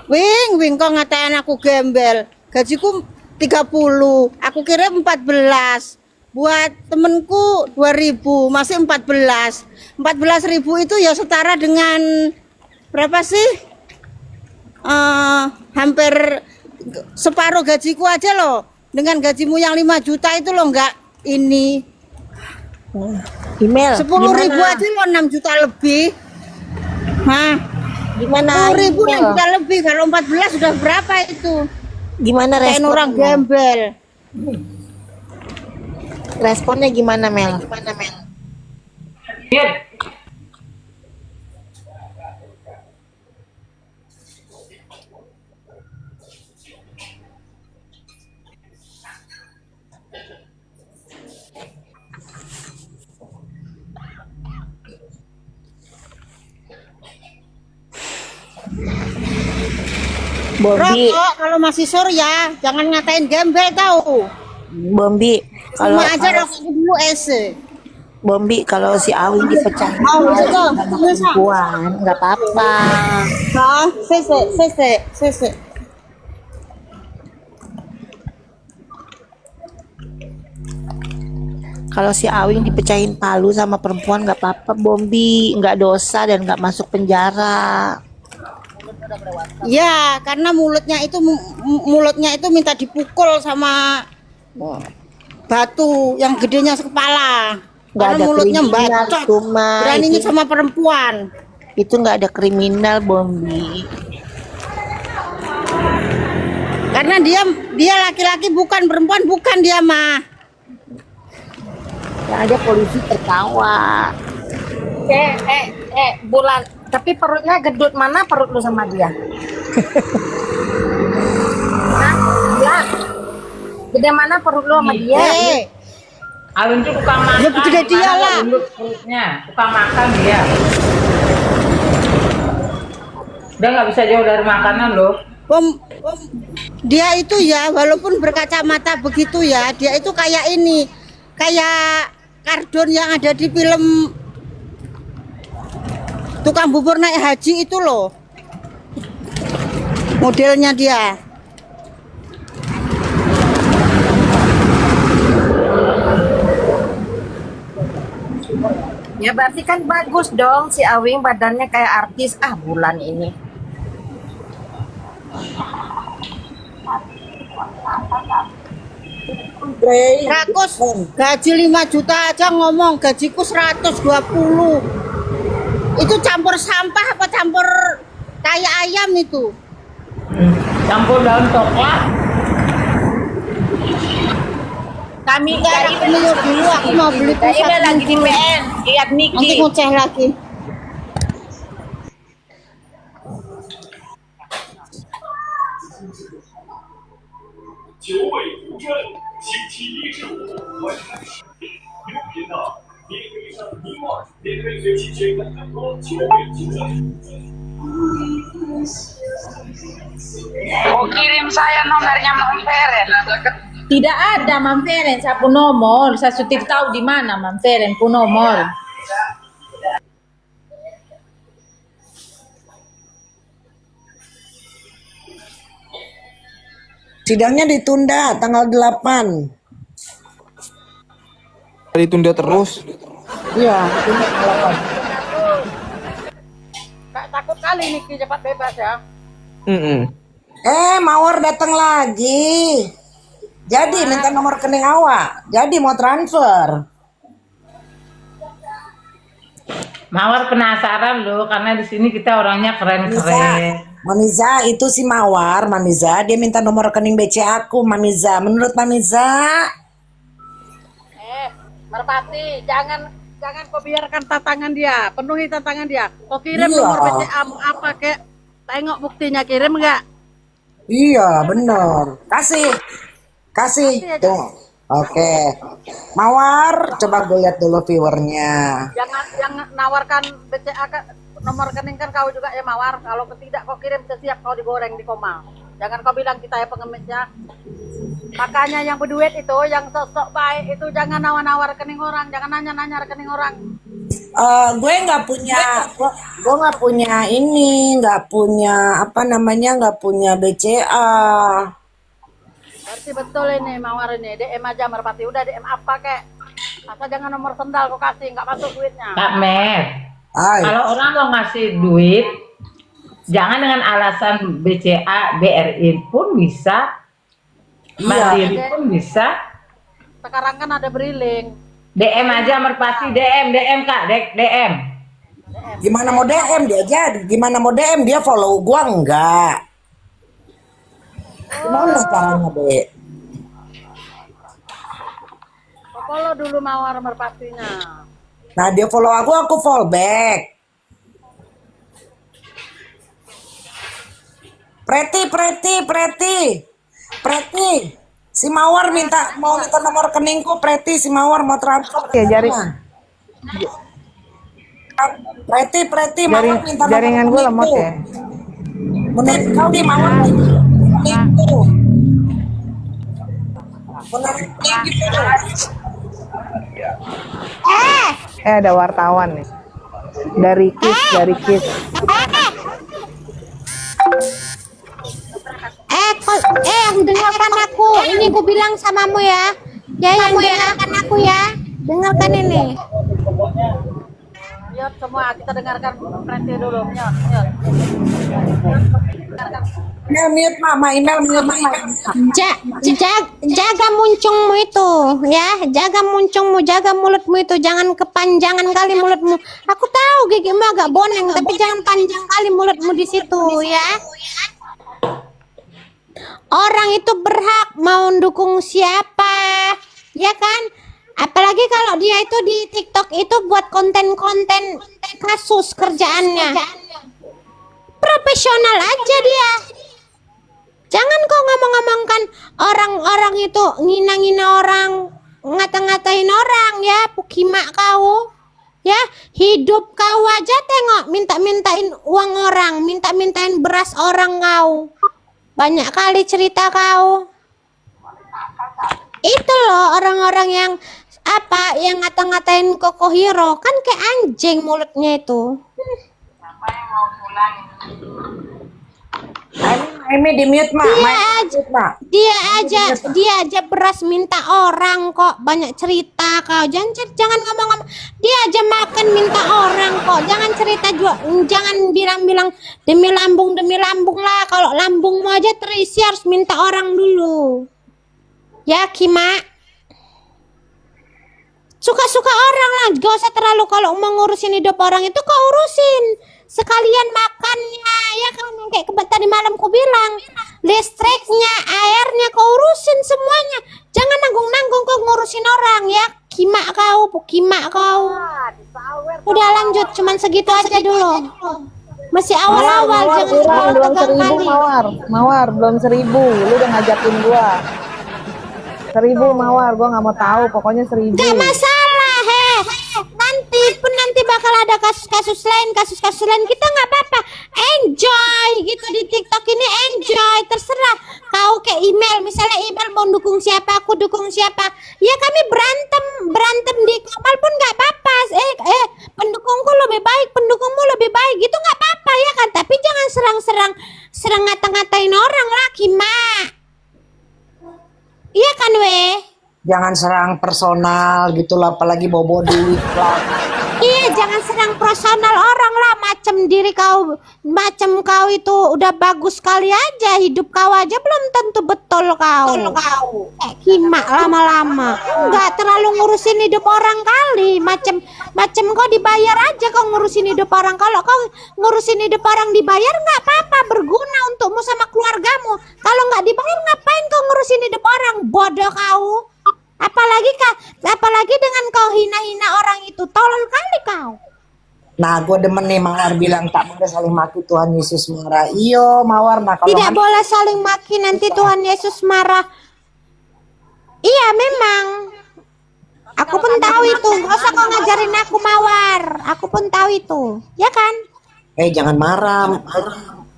Wing kok ngatain aku gembel. Gajiku 30, aku kirim 14. Buat temenku 2000, masih 14. 14.000 itu ya setara dengan berapa sih? Hampir separuh gajiku aja loh. Dengan gajimu yang 5 juta itu loh enggak ini. Email. 10.000 aja loh 6 juta lebih. Gimana? 10.000 6 juta lebih, kalau 14 sudah berapa itu? Gimana Kayak responnya? orang gembel. Responnya gimana Mel? Bombi, Rokok kalau masih sore ya, jangan ngatain gembel tahu. Bombi, kalau Cuma aja rokok dulu Bombi kalau si Awi dipecah perempuan nggak apa-apa. Sese. Kalau si Awing dipecahin palu sama perempuan nggak apa-apa, Bombi, nggak dosa dan nggak masuk penjara. Ya, karena mulutnya itu minta dipukul sama batu yang gedenya sekepala. Nggak Karena ada mulutnya kriminal, bacot. cuma Beraninya itu- sama perempuan. Itu nggak ada kriminal, Bombi. Karena dia laki-laki bukan perempuan, bukan dia mah. Yang ada polisi tertawa. Bulan. Tapi perutnya gedut, mana perut lu sama dia? Hah? Ya. Gede mana perut lu sama dia? Alun tuh tukang makan. Ya, gede dia gimana lah. gendut perutnya? Tukang makan dia. Udah nggak bisa jauh dari makanan loh. Dia itu ya, walaupun berkacamata begitu ya, dia itu kayak ini, kayak kardon yang ada di film tukang bubur naik haji itu loh, modelnya dia. Ya berarti kan bagus dong si Awing, badannya kayak artis. Bulan ini. Rakus gaji 5 juta aja ngomong, gajiku 120. Itu campur sampah apa campur kayak ayam itu? Campur daun coklat. Kami Enggak, aku mau dulu, aku mau beli Kak Imel lagi di dulu. PN, lihat Nanti Niki. ngoceh lagi. Kirim saya nomornya Mam Feren. Tidak ada Mam Feren, saya pun nomor. Saya sudah tahu di mana Mam Feren pun nomor. Sidangnya ditunda tanggal 8. Ditunda terus. Iya, ditunda tanggal 8. Kak, takut kali Niki cepat bebas ya. Mawar datang lagi. Jadi minta nomor rekening awak. Jadi mau transfer. Mawar penasaran loh, karena di sini kita orangnya keren-keren. Mamiza itu si Mawar, Mamiza dia minta nomor rekening BCA aku, Mamiza. Menurut Mamiza, Merpati, jangan kau biarkan tantangan dia, penuhi tantangan dia. Kau kirim Iya. nomor BCA apa kek? Tengok buktinya, kirim nggak? iya bener. Kasih tuh. Oke, Mawar, coba gue lihat dulu viewernya. Jangan nawarkan BCA nomor rekening kan kau juga ya Mawar. Kalau tidak kau kirim sesiap kau digoreng di Komal. Jangan kau bilang kita ya pengemisnya. Makanya yang berduit itu, yang sosok baik itu jangan nawar-nawar rekening orang, jangan nanya-nanya rekening orang. Gue nggak punya ini, nggak punya nggak punya BCA. Berarti betul ini Mawar ini, DM aja Merpati. Udah DM apa kek? Asal jangan nomor sendal kau kasih, nggak masuk duitnya. Kak Mer, kalau orang mau ngasih duit, jangan dengan alasan BCA, BRI pun bisa, Mandiri pun bisa. Sekarang kan ada Briling. DM aja Merpati, DM Kak, DM. Gimana mau DM dia aja? Gimana mau DM dia follow gua enggak? Gimana caranya, Dek? Follow dulu Mawar Merpatinya. Nah, dia follow aku follow back. Preti. Si Mawar mau minta nomor rekeningku, Preti. Si Mawar mau transfer. Ya, Preti, Mawar minta nomor jaringan gue lemot rekeningku. ya. Menurut kau nih Mawar rekeningku. Menurut gitu. Ada wartawan nih. Dari KIS. Dengarkan aku. Ini aku bilang samamu ya. Yang dengarkan aku ya. Dengarkan ini. Yuk semua kita dengarkan Preti dulu. Yuk. Email mute mama, email mute mama. Jaga muncungmu itu ya, jaga muncungmu, jaga mulutmu itu, jangan kepanjangan kali mulutmu. Aku tahu gigimu agak boneng, tapi jangan panjang kali mulutmu di situ ya. Orang itu berhak mau dukung siapa, ya kan? Apalagi kalau dia itu di TikTok itu buat konten-konten kasus kerjaannya. Profesional aja dia. Jangan kau ngomong-ngomongkan orang-orang itu, ngina-ngina orang, ngata-ngatain orang ya, pukimak kau. Ya, hidup kau aja tengok, minta-mintain uang orang, minta-mintain beras orang kau. Banyak kali cerita kau. Itu loh orang-orang yang yang ngata-ngatain Koko Hero, kan kayak anjing mulutnya itu. Siapa yang mau pulang? Ini di mute mak. Dia aja beras minta orang kok, banyak cerita kau. Jangan ngomong-ngomong. Dia aja makan minta orang kok. Jangan cerita juga, jangan bilang-bilang demi lambung lah. Kalau lambungmu aja terisi harus minta orang dulu. Ya, Kima. Suka-suka orang lah, gak usah terlalu. Kalau mau ngurusin hidup orang itu kau urusin. Sekalian makannya, ya kan, kayak tadi malam ku bilang, listriknya, airnya kau urusin semuanya. Jangan nanggung-nanggung kau ngurusin orang ya, kimak kau. Udah lanjut, cuman segitu aja dulu. Masih awal-awal, jangan tegang kali. Mawar, belum 1.000. Lu udah ngajakin gua. 1.000 Mawar, gua nggak mau tahu, pokoknya 1.000. Gak masalah, nanti bakal ada kasus-kasus lain, kita nggak apa-apa, enjoy gitu di TikTok ini, enjoy, terserah. Kau kayak email, misalnya email mau dukung siapa, aku dukung siapa, ya kami berantem di Komal pun nggak apa-apa. Pendukungku lebih baik, pendukungmu lebih baik, gitu nggak apa-apa ya kan. Tapi jangan serang ngata-ngatain orang lah, Mak. Iya kan, Jangan serang personal gitu lah, apalagi bobo duit lah. Iya, jangan serang personal orang lah. Macam kau itu udah bagus sekali aja, hidup kau aja belum tentu betul kau. Kimak lama-lama. Enggak terlalu ngurusin hidup orang kali. Macam kau dibayar aja kau ngurusin hidup orang. Kalau kau ngurusin hidup orang dibayar nggak apa-apa, berguna untukmu sama keluargamu. Kalau nggak dibayar ngapain kau ngurusin hidup orang? Bodoh kau. Apalagi dengan kau hina-hina orang itu, tolol kali kau. Nah, gue demen nih Mawar bilang tak boleh saling maki, Tuhan Yesus marah. Iyo Mawar, nah kalau tidak boleh saling maki, nanti Tuhan Yesus marah. Iya memang. Aku pun tahu itu. Gak usah kau ngajarin aku Mawar. Aku pun tahu itu, ya kan? Jangan marah.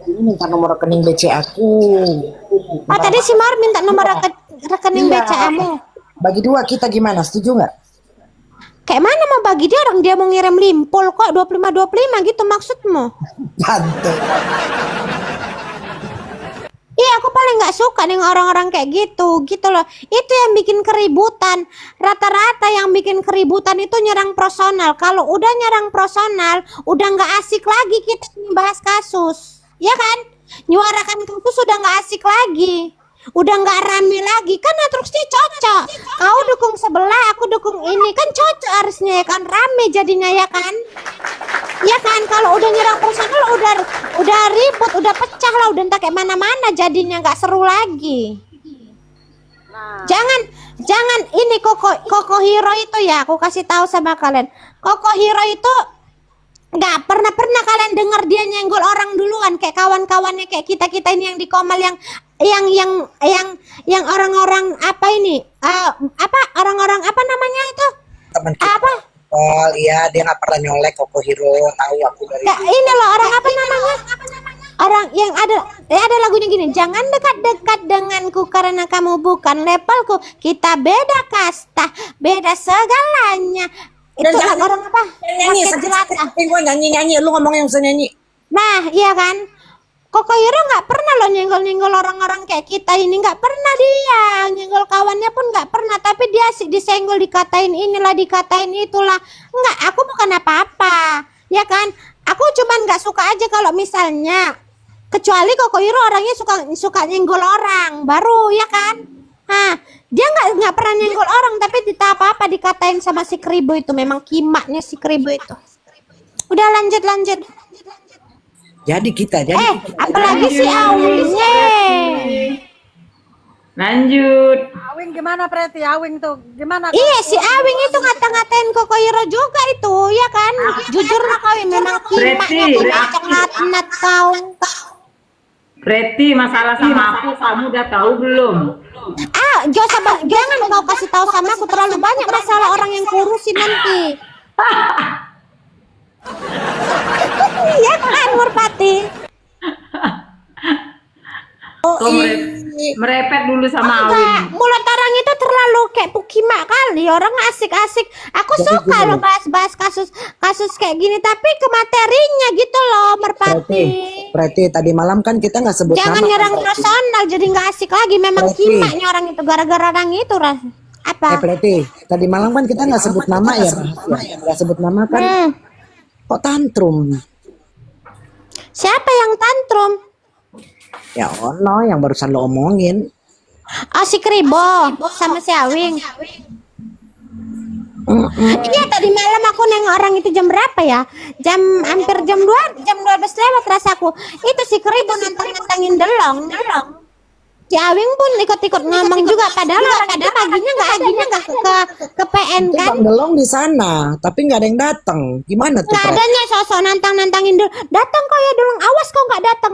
Ini minta nomor rekening BC aku. Tadi si Mawar minta nomor rekening BCA-mu. Bagi 2 kita gimana? Setuju nggak? Kayak mana mau bagi dia, orang dia mau ngirim limpul kok 25 gitu maksudmu? Tante. Iya, aku paling nggak suka nih orang-orang kayak gitu loh. Itu yang bikin keributan. Rata-rata yang bikin keributan itu nyerang personal. Kalau udah nyerang personal, udah nggak asik lagi kita bahas kasus, ya kan? Nyuarakan kasus udah nggak asik lagi. Udah nggak rame lagi, kan terusnya cocok. Kau dukung sebelah, aku dukung ini, kan cocok harusnya ya kan, rame jadinya ya kan. Ya kan, kalau udah nyerang personal udah ribut, udah pecah lah, udah entah kayak mana-mana jadinya, nggak seru lagi. Jangan ini Koko Hero itu ya, aku kasih tahu sama kalian. Koko Hero itu nggak pernah kalian dengar dia nyenggol orang duluan kayak kawan-kawannya kayak kita ini yang di Komal yang orang-orang apa ini orang-orang apa namanya itu teman kita. Apa? Oh iya, dia nggak pernah nyolek Koko Hero, tahu aku dari ini loh orang apa namanya, orang yang ada lagunya gini, jangan dekat-dekat denganku karena kamu bukan levelku, kita beda kasta, beda segalanya. Itu orang apa? Nyanyi, gue nyanyi, lu ngomong yang bisa nyanyi. Nah, iya kan? Koko Hero nggak pernah loh nyenggol-nyenggol orang-orang kayak kita ini, nggak pernah dia nyenggol kawannya pun nggak pernah, tapi dia disenggol, dikatain inilah, dikatain itulah. Nggak, aku bukan apa-apa, ya kan? Aku cuman nggak suka aja kalau misalnya Kecuali Koko Iro orangnya suka nyenggol orang, baru ya kan? Dia nggak pernah nyenggol orang, tapi apa dikatain sama si Kribo itu, memang kimaknya si Kribo itu. Udah lanjut. Jadi Apalagi si Awingnya. Lanjut. Awing gimana Preti? Awing tuh gimana? Iya, si Awing itu ngata-ngatain Koko Iro juga itu, ya kan? Jujur lah kau, memang kimaknya ngat kau. Preti, masalah sama aku kamu udah tahu belum? Jangan kau kasih tahu sama aku, terlalu banyak masalah orang yang kurusin nanti. Iya kan, Murpati? Merepet dulu sama Awing. Mulut orang itu terlalu kayak Pukima kali, orang asik-asik. Aku suka loh bahas kasus kayak gini, tapi ke materinya gitu loh, Merpati. Berarti tadi malam kan kita nggak sebut Jangan nama. nyerang personal, jadi nggak asik lagi. Memang kimaknya orang itu, gara-gara orang itu apa? Berarti tadi malam kan kita nggak sebut nama ya, nggak sebut nama kan? Kok tantrum? Siapa yang tantrum? Ya ono yang barusan lo omongin. Oh, si Kribo sama si Awing. Iya, tadi malam aku nengok orang itu jam berapa ya? Hampir jam 12 lewat rasaku. Itu si Kribo nantangin delong. Si Awing pun ikut-ikut ngomong juga, padahal paginya nggak ke PN Itu kan? Bang Delong di sana, tapi nggak ada yang datang. Gimana tuh? Nggak adanya sosok nantangin dulu. Datang kau ya Delong, awas kau nggak datang,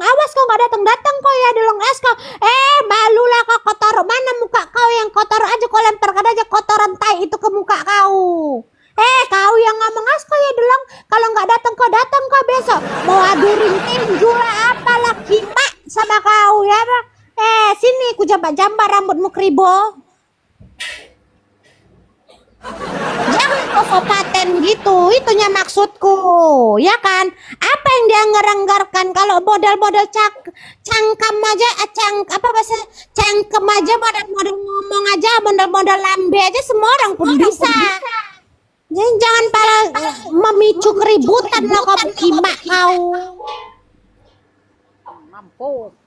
datang kau ya Delong, kau. Malulah kau kotor, mana muka kau yang kotor aja, kau lemparkan aja kotoran tai itu ke muka kau. Kau yang ngomong kau ya Delong, kalau nggak datang kau besok. Mau adurin tinju lah apalah, kimak sama kau ya. Sini ku jambak rambutmu Kribo. Jangan kau sopaten gitu, itunya maksudku, ya kan? Apa yang dia anggar-anggarkan? Kalau modal-modal cangkem aja, cangkem aja, modal ngomong aja, modal lambe aja, semua orang pun bisa. Jangan para memicu keributan loh kau kimak kau. Mampus.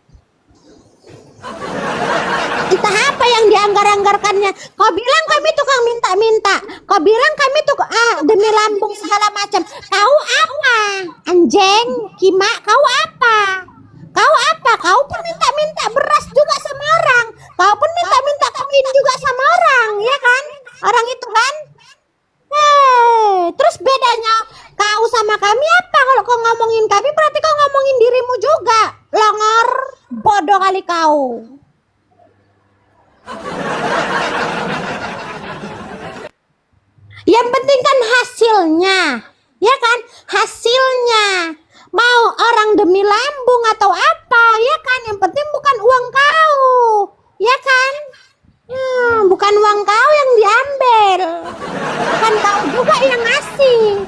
Entah apa yang dianggar-anggarkannya. Kau bilang kami tukang minta-minta. Kau bilang kami tuh demi lambung segala macam. Kau apa? Anjing, Kima, kau apa? Kau pun minta-minta beras juga sama orang. Kau pun minta-minta kawin juga sama orang, ya kan? Orang itu kan? Terus bedanya kau sama kami apa? Kalau kau ngomongin kami berarti kau ngomongin dirimu juga. Longor, bodoh kali kau. Yang penting kan hasilnya, ya kan? Hasilnya. Mau orang demi lambung atau apa, ya kan? Yang penting bukan uang kau, ya kan? Bukan uang kau yang diambil, bukan kau juga yang ngasih.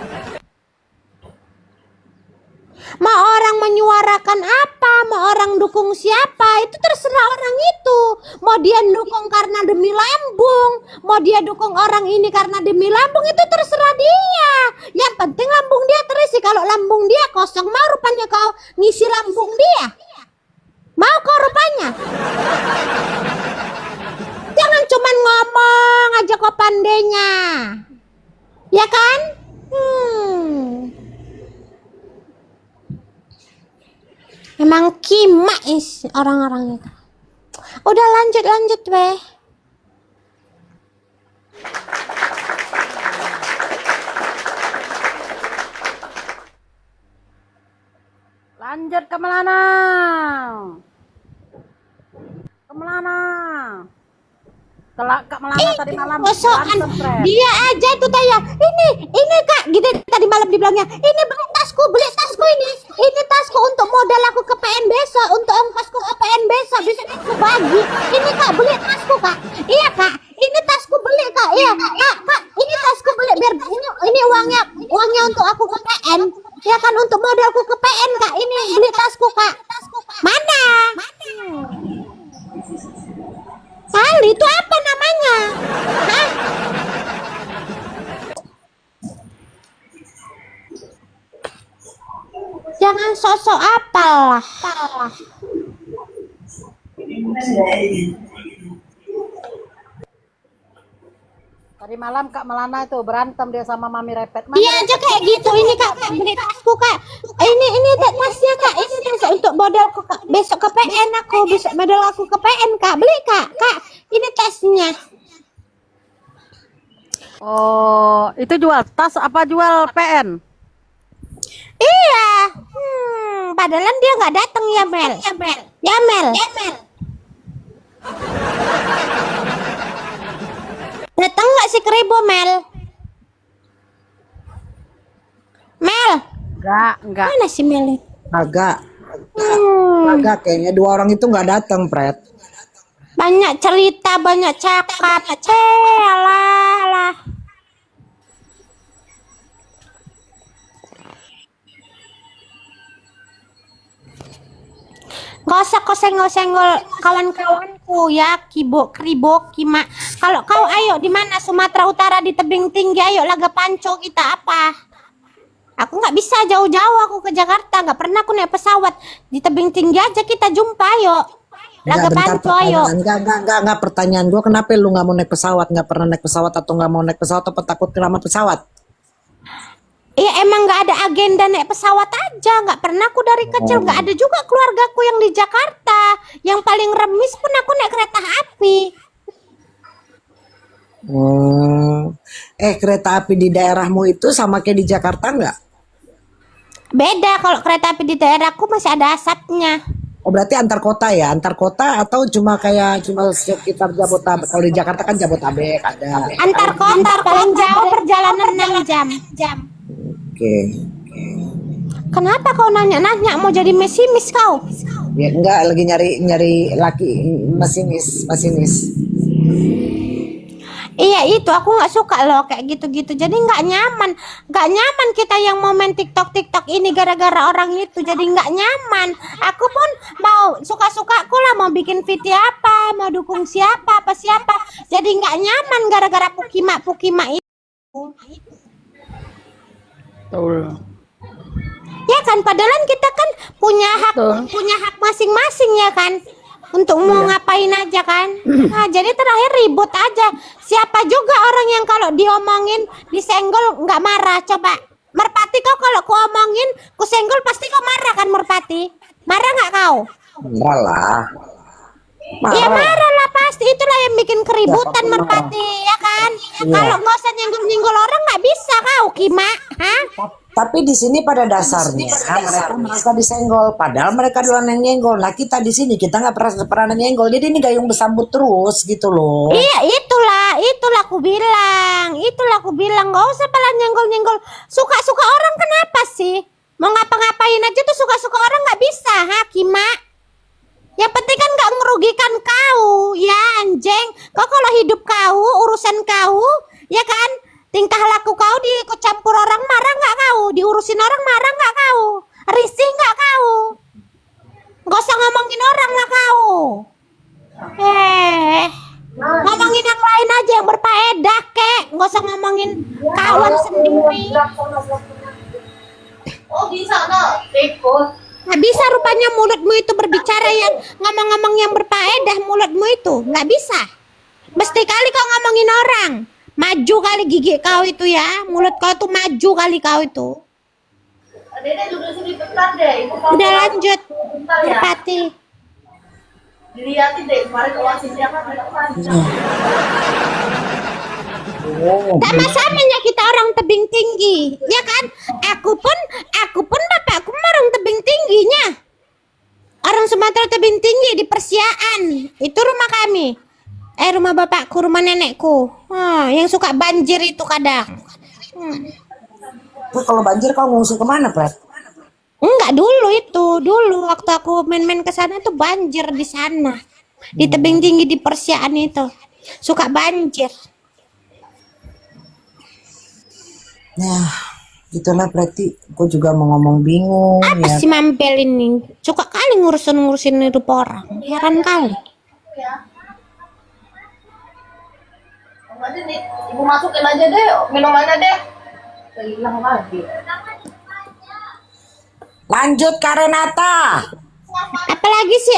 Mau orang menyuarakan apa, mau orang dukung siapa, itu terserah orang itu. Mau dia dukung karena demi lambung, mau dia dukung orang ini karena demi lambung, itu terserah dia. Yang penting lambung dia terisi. Kalau lambung dia kosong, mau rupanya kau ngisi lambung dia? Mau kau rupanya? Jangan cuman ngomong aja kok pandainya, ya kan? Emang kimak orang-orang itu. Udah lanjut weh. Lanjut ke Melana. Kak Melana tadi malam. Kosokan dia aja itu tanya. Ini Kak, gitu tadi malam dibilangnya. Ini beli tasku ini. Ini tasku untuk modal aku ke PN besok, untuk ongkosku ke PN besok aku bagi. Ini Kak, beli tasku Kak. Iya Kak, ini tasku beli Kak. Iya Kak, ini tasku beli biar ini uangnya untuk aku ke PN. Ya kan, untuk modalku ke PN Kak. Ini beli tasku Kak. Mana? Kali itu apa namanya? Hah? Jangan sosok apalah. Tadi malam Kak Melana itu berantem dia sama Mami Repet. Iya aja kayak gitu. Ini Kak, beli tasku Kak. Ini tasnya Kak. Ini tas untuk modalku Kak. Besok ke PN aku. Besok modal aku ke PN Kak. Beli Kak. Kak, ini tasnya. Oh, itu jual tas apa jual PN? Iya. Padahal dia nggak datang ya Mel. Ya Mel. Datang nggak si Keribo Mel? Mel? Enggak. Mana si Mel? Agak kayaknya dua orang itu nggak datang, Pret. Banyak cerita, banyak cakap. Alah. Gak usah kau senggol-senggol kawan-kawanku ya, Kribo, Kima. Kalau kau ayo di mana Sumatera Utara di tebing tinggi, ayo Laga Panco kita apa? Aku nggak bisa jauh-jauh aku ke Jakarta, nggak pernah aku naik pesawat. Di tebing tinggi aja kita jumpa, ayo. Laga Panco, ayo. Enggak, pertanyaan gua kenapa lu nggak mau naik pesawat, nggak pernah naik pesawat atau nggak mau naik pesawat atau takut kena pesawat? Iya emang nggak ada agenda naik pesawat aja, nggak pernah aku dari kecil, nggak ada juga keluargaku yang di Jakarta. Yang paling remis pun aku naik kereta api. Kereta api di daerahmu itu sama kayak di Jakarta nggak? Beda, kalau kereta api di daerahku masih ada asapnya. Oh berarti antar kota ya, antar kota atau cuma sekitar Jabotabek? Kalau di Jakarta kan Jabotabek ada. Antar kota paling jauh perjalanan 6 jam. Oke. Kenapa kau nanya-nanya mau jadi mesimis kau? Ya enggak, lagi nyari laki masinis. Iya itu aku nggak suka loh kayak gitu-gitu. Jadi nggak nyaman kita yang mau main TikTok ini gara-gara orang itu. Jadi nggak nyaman. Aku pun mau suka-sukaku lah mau bikin video apa, mau dukung siapa. Jadi nggak nyaman gara-gara Pukima itu. Betul. Ya kan, padahal kita kan punya hak masing-masing ya kan, untuk mau ngapain aja kan. Nah jadi terakhir ribut aja. Siapa juga orang yang kalau diomongin disenggol nggak marah? Coba Merpati, kau kalau ku omongin ku senggol pasti kau marah kan Merpati? Marah nggak kau? Enggak lah. Iya marah lah pasti, itulah yang bikin keributan Merpati ya kan. Kalau nggak usah nyenggol-nyenggol orang nggak bisa kau Kima, hah? Tapi di sini pada dasarnya mereka merasa disenggol, padahal mereka duluan yang nyenggol. Nah kita di sini kita nggak pernah nyenggol, jadi ini gayung bersambut terus gitu loh. Iya itulah aku bilang, nggak usah pala nyenggol. Suka orang kenapa sih? Mau ngapa-ngapain aja tuh suka orang nggak bisa, Kima. Yang penting kan nggak merugikan kau, ya anjing. Kau kalau hidup kau, urusan kau, ya kan? Tingkah laku kau diikut campur orang, marah nggak kau? Diurusin orang, marah nggak kau? Risih nggak kau? Nggak usah ngomongin orang lah kau. Ngomongin yang lain aja yang berfaedah kek. Nggak usah ngomongin kawan sendiri. Oh bisa no, ikut. Nggak bisa rupanya mulutmu itu berbicara yang ngomong-ngomong yang berfaedah, mulutmu itu nggak bisa. Mesti kali kau ngomongin orang. Maju kali gigi kau itu ya, mulut kau tuh maju kali kau itu. Dede duduk sini bentar deh. Udah lanjut, Merpati. Dilihatin deh kemarin oasisnya kan. Sama-samanya kita orang tebing tinggi, ya kan? Aku pun bapakku orang tebing tingginya. Orang Sumatera tebing tinggi di Persiaan. Itu rumah kami. Rumah bapakku, rumah nenekku. Yang suka banjir itu kadang. Tuh, kalau banjir kau ngungsi kemana, Pret? Enggak dulu waktu aku main-main ke sana tuh banjir di sana. Di tebing tinggi di Persiaan itu. Suka banjir. Nah, itulah berarti aku juga mau ngomong bingung. Apa ya. sih Mampel ini? Suka kali ngurusin hidup orang. Heran kali. Nanti nih, ibu masukin aja deh minumannya deh. Hilang lagi. Lanjut Kak Renata. Apalagi si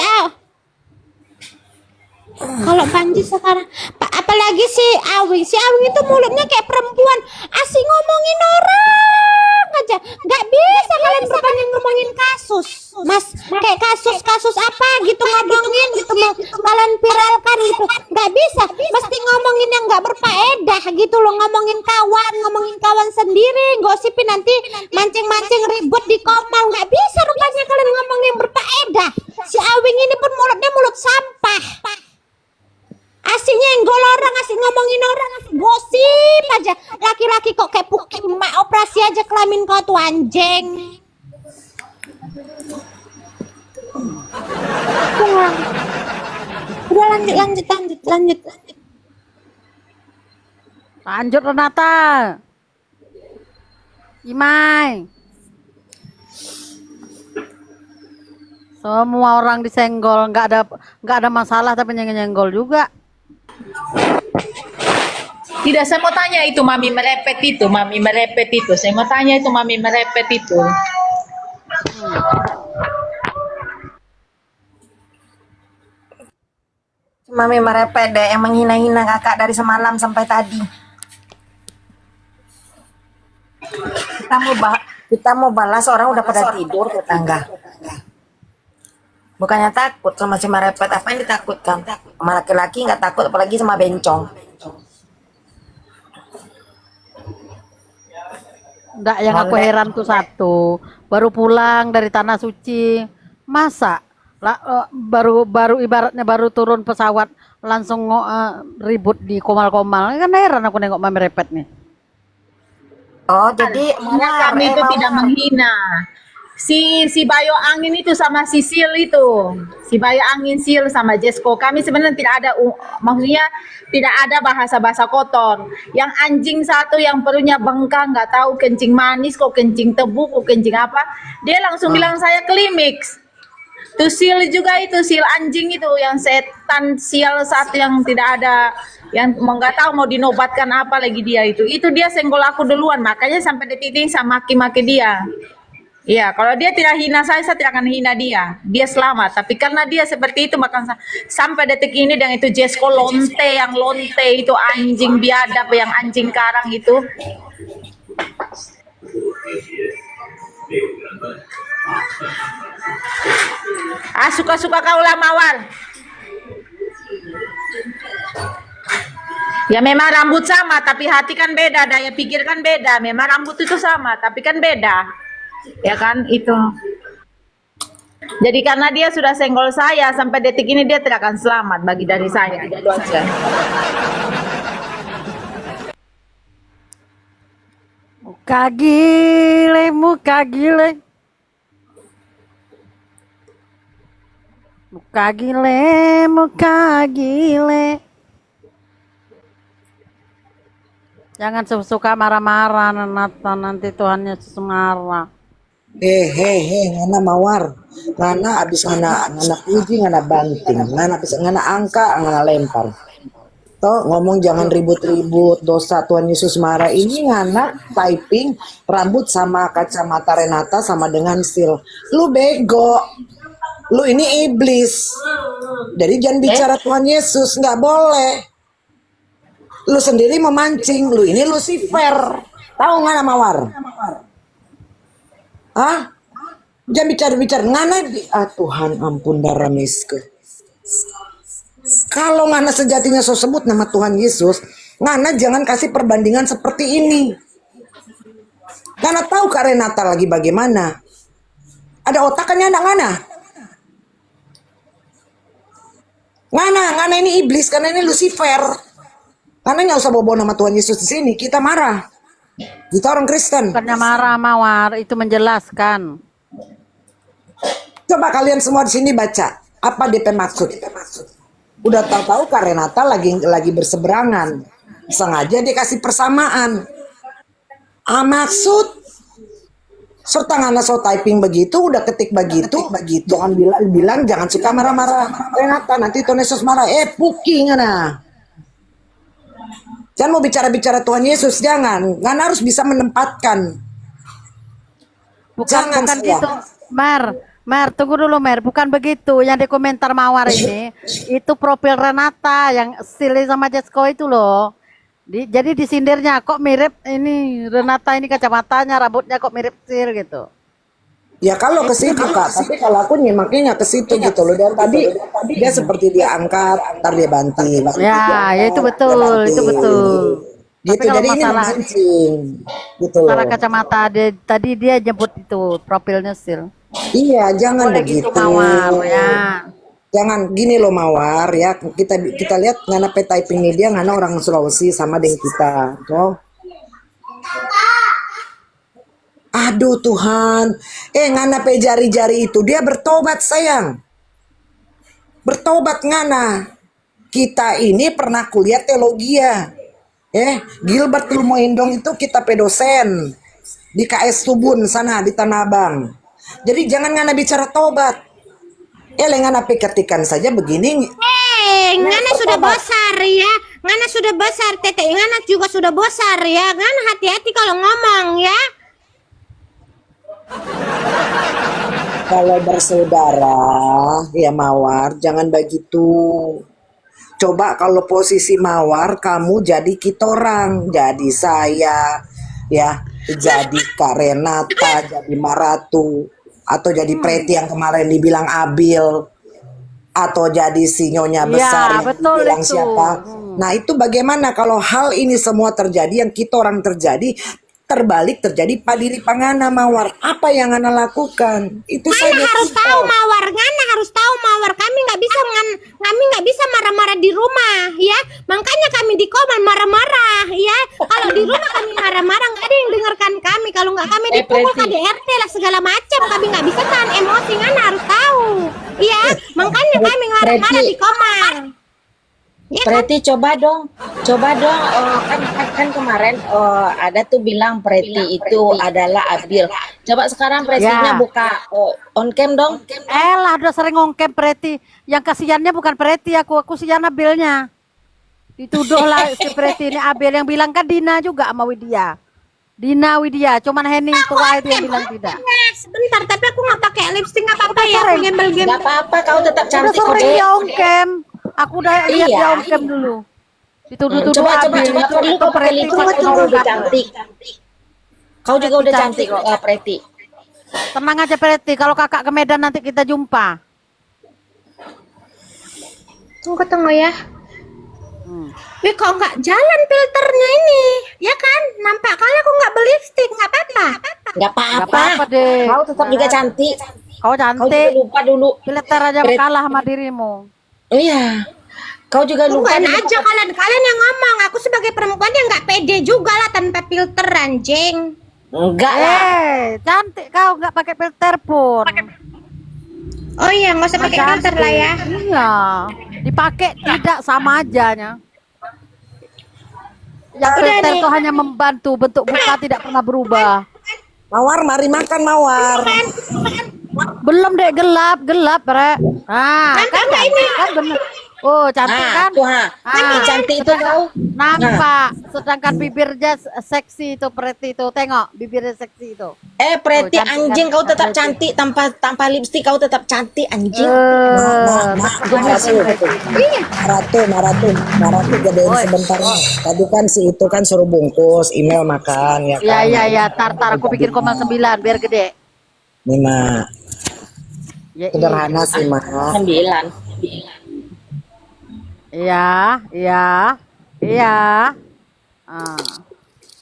kalau Panji sekarang, apalagi si Awing itu mulutnya kayak perempuan, asing ngomongin orang aja, nggak bisa kalian berbanding ngomongin kasus, Mas, kayak kasus apa gitu ngomongin gitu mau kalian viralkan gitu, nggak bisa, mesti ngomongin yang nggak berfaedah gitu loh, ngomongin kawan sendiri, gosipin nanti mancing ribut di komal, nggak bisa rupanya kalian ngomong yang berfaedah. Si Awing ini pun mulutnya mulut sampah. Asik nyenggol orang, asik ngomongin orang, asik gosip aja. Laki-laki kok kayak puki mak, operasi aja kelamin kau tuh anjing. Udah lanjut. Lanjut Renata. Imai. Semua orang disenggol, nggak ada masalah tapi nyenggol juga. Tidak, saya mau tanya itu mami merepet itu. Saya mau tanya itu mami merepet itu. Mami merepet deh yang menghina-hina kakak dari semalam sampai tadi. Kita mau balas orang udah pada tidur tetangga. Bukannya takut sama si merepet, apa yang ditakutkan? Sama laki-laki nggak takut, apalagi sama bencong. Enggak, yang aku heran tuh satu, baru pulang dari tanah suci, masa baru ibaratnya baru turun pesawat langsung ribut di komal-komal, kan heran aku nengok mami repet nih. Oh, jadi kami itu tidak menghina. Si Bayo Angin itu sama si Sil itu, si Bayo Angin Sil sama Jesko, kami sebenarnya tidak ada, maksudnya tidak ada bahasa-bahasa kotor. Yang anjing satu yang perutnya bengkak, nggak tahu kencing manis kok kencing tebu kok kencing apa, dia langsung bilang saya klimaks. Tuh Sil juga itu, Sil anjing itu yang setan Sil satu yang tidak ada, yang nggak tahu mau dinobatkan apa lagi dia itu dia senggol aku duluan, makanya sampai detik ini saya maki-maki dia. Iya, kalau dia tidak hina saya tidak akan hina dia. Dia selamat. Tapi karena dia seperti itu, maka sampai detik ini dan itu Jesko lonte itu anjing biadab, yang anjing karang itu. Suka-suka kau lah Mawar. Ya memang rambut sama, tapi hati kan beda, daya pikir kan beda. Memang rambut itu sama, tapi kan beda. Ya kan itu. Jadi karena dia sudah senggol saya sampai detik ini, dia tidak akan selamat bagi dari saya. Itu aja. Muka gile. Muka gile. Jangan suka marah-marah, nanti Tuhan Yesus marah. Ngana Mawar, ngana abis ngana puji, ngana banting, ngana angka, ngana lempar. Toh ngomong jangan ribut-ribut, dosa Tuhan Yesus marah. Ini ngana typing rambut sama kacamata Renata sama dengan Sil. Lu bego, lu ini iblis. Jadi jangan bicara Tuhan Yesus, nggak boleh. Lu sendiri memancing, lu ini Lucifer. Tahu ngana Mawar? Hah? Jangan bicara-bicara ngana Tuhan ampun darah miske. Kalau ngana sejatinya so sebut nama Tuhan Yesus, ngana jangan kasih perbandingan seperti ini. Ngana tahu Kak Renata lagi bagaimana. Ada otaknya anak ngana. Ngana ini iblis, karena ini Lucifer. Karena nggak usah bawa nama Tuhan Yesus di sini, kita marah. Kita orang Kristen. Bukannya marah Mawar, itu menjelaskan. Coba kalian semua di sini baca apa DP maksud. Udah tahu-tahu Kak Renata lagi berseberangan, sengaja dikasih persamaan. Maksud serta ngana so typing begitu, udah ketik begitu, jangan bilang jangan suka marah-marah Renata, nanti Tuhan Yesus marah. Puki ngana. Jangan mau bicara-bicara Tuhan Yesus, jangan. Ngana harus bisa menempatkan. Bukan gitu, Mer, tunggu dulu Mer, bukan begitu. Yang di komentar Mawar ini, itu profil Renata yang Silly sama Jesko itu loh. Jadi disindirnya, kok mirip ini Renata ini kacamatanya, rambutnya kok mirip Sil gitu. Ya kalau ke situ Kak, tapi kalau aku nyimaknya ke situ gitu loh. Dan tadi dia seperti dia angkat, ntar dia banting. Ya itu betul, itu betul. Gitu, Tapi kalau jadi ini masalah- memancing gitu loh. Masalah kacamata, tadi dia nyebut itu profilnya Sil. Iya, jangan Boleh begitu. gitu Mawar ya. Jangan gini loh Mawar ya. Kita lihat ngana typing media ngana orang Sulawesi sama dengan kita. Tuh. Aduh Tuhan. Ngana pe jari-jari itu dia bertobat sayang. Bertobat ngana. Kita ini pernah kuliah teologi ya. Gilbert Lumoindong itu kita pedosen di KS Tubun sana di Tanah Abang. Jadi jangan ngana bicara tobat. Ngana ketikan saja begini. Ngana sudah besar ya. Ngana sudah besar, Tete. Ngana juga sudah besar ya. Ngana hati-hati kalau ngomong ya. Kalau bersaudara, ya Mawar, jangan begitu. Coba kalau posisi Mawar, kamu jadi kitorang, jadi saya, ya, jadi Kak Renata, jadi Maratu, atau jadi Preti yang kemarin dibilang Abil, atau jadi si Nyonya Besar yang betul dibilang itu. siapa. Nah itu bagaimana kalau hal ini semua terjadi, yang kitorang terjadi, terbalik terjadi pada diri Pangana Mawar. Apa yang Ngana lakukan? Itu Ngana saja. harus tahu Mawar. Ngana harus tahu Mawar. Kami nggak bisa marah-marah di rumah ya. Makanya kami di komen marah-marah ya. Kalau di rumah kami marah-marah nggak ada yang dengarkan kami. Kalau nggak kami dipukul KDRT lah segala macam. Kami nggak bisa tahan emosi. Ngana harus tahu. Iya. Makanya kami marah-marah di komen. Preti coba dong, kan kemarin ada tuh bilang Preti itu adalah Abil. Coba sekarang Pretinya buka on cam dong. Lah udah sering on-cam Preti. Yang kasihannya bukan Preti, aku kasihan Abilnya. Dituduh lah si Preti ini Abil, yang bilang kan Dina juga sama Widya. Dina Widya, cuman Henning tua itu yang bilang tidak. Sebentar, tapi aku nggak pakai lipstick apa-apa ya. Aku gembel-gembel. Gak apa-apa, kau tetap cantik Udah kok sering Dek. dia on-cam. Aku udah lihat dia on-cam dulu. Dituduh-tuduh Coba Abil. dulu kau pakai lipstick, kau udah cantik. Kau juga udah cantik Preti. Tenang aja Preti, kalau kakak ke Medan nanti kita jumpa. Tunggu ya. Wih, kok nggak jalan filternya ini? Ya kan? Nampak kali aku nggak berlipstick, nggak apa-apa. Nggak apa-apa. Deh. Kau tetap juga cantik. Kau Kau juga cantik. lupa dulu. Filter aja kalah sama dirimu. Oh iya. Kau juga lupa. Bukan aja kalian yang ngomong. Aku sebagai perempuan yang nggak pede juga lah tanpa filter anjing. Enggak lah. Cantik kau nggak pakai filter pun. Oh iya, nggak usah pakai filter lah ya. Iya. Dipakai tidak sama ajanya. Yang Udah filter nih. itu hanya membantu, bentuk muka tidak pernah berubah. Mawar, mari makan Mawar. Belum deh, gelap, Bre. Nah, Nampak nggak ini? kan bener. Oh, cantik kan? Tuh, cantik itu kau. Nampak. Sedangkan bibirnya seksi itu Preti itu. Tengok, bibirnya seksi itu. Preti Oh, cantik, anjing, cantik, kau tetap Preti. cantik tanpa lipstik, kau tetap cantik anjing. Maratu gedein sebentar. Tadi kan si itu kan suruh bungkus email makan ya kan. Iya. Tar aku bikin 0,9 biar gede. Nih Mak. Ya, Sederhana sih Mak. 9. Iya.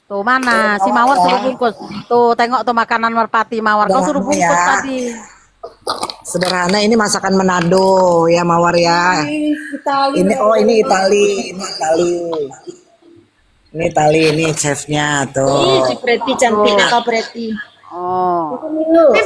Tuh mana si Mawar suruh bungkus. Tuh tengok tuh makanan Merpati Mawar. Kau suruh bungkus Ya. tadi. Sederhana, ini masakan Manado ya Mawar ya. Ini Itali. Ini chefnya tuh. Si Preti cantiknya kau Preti. Oh.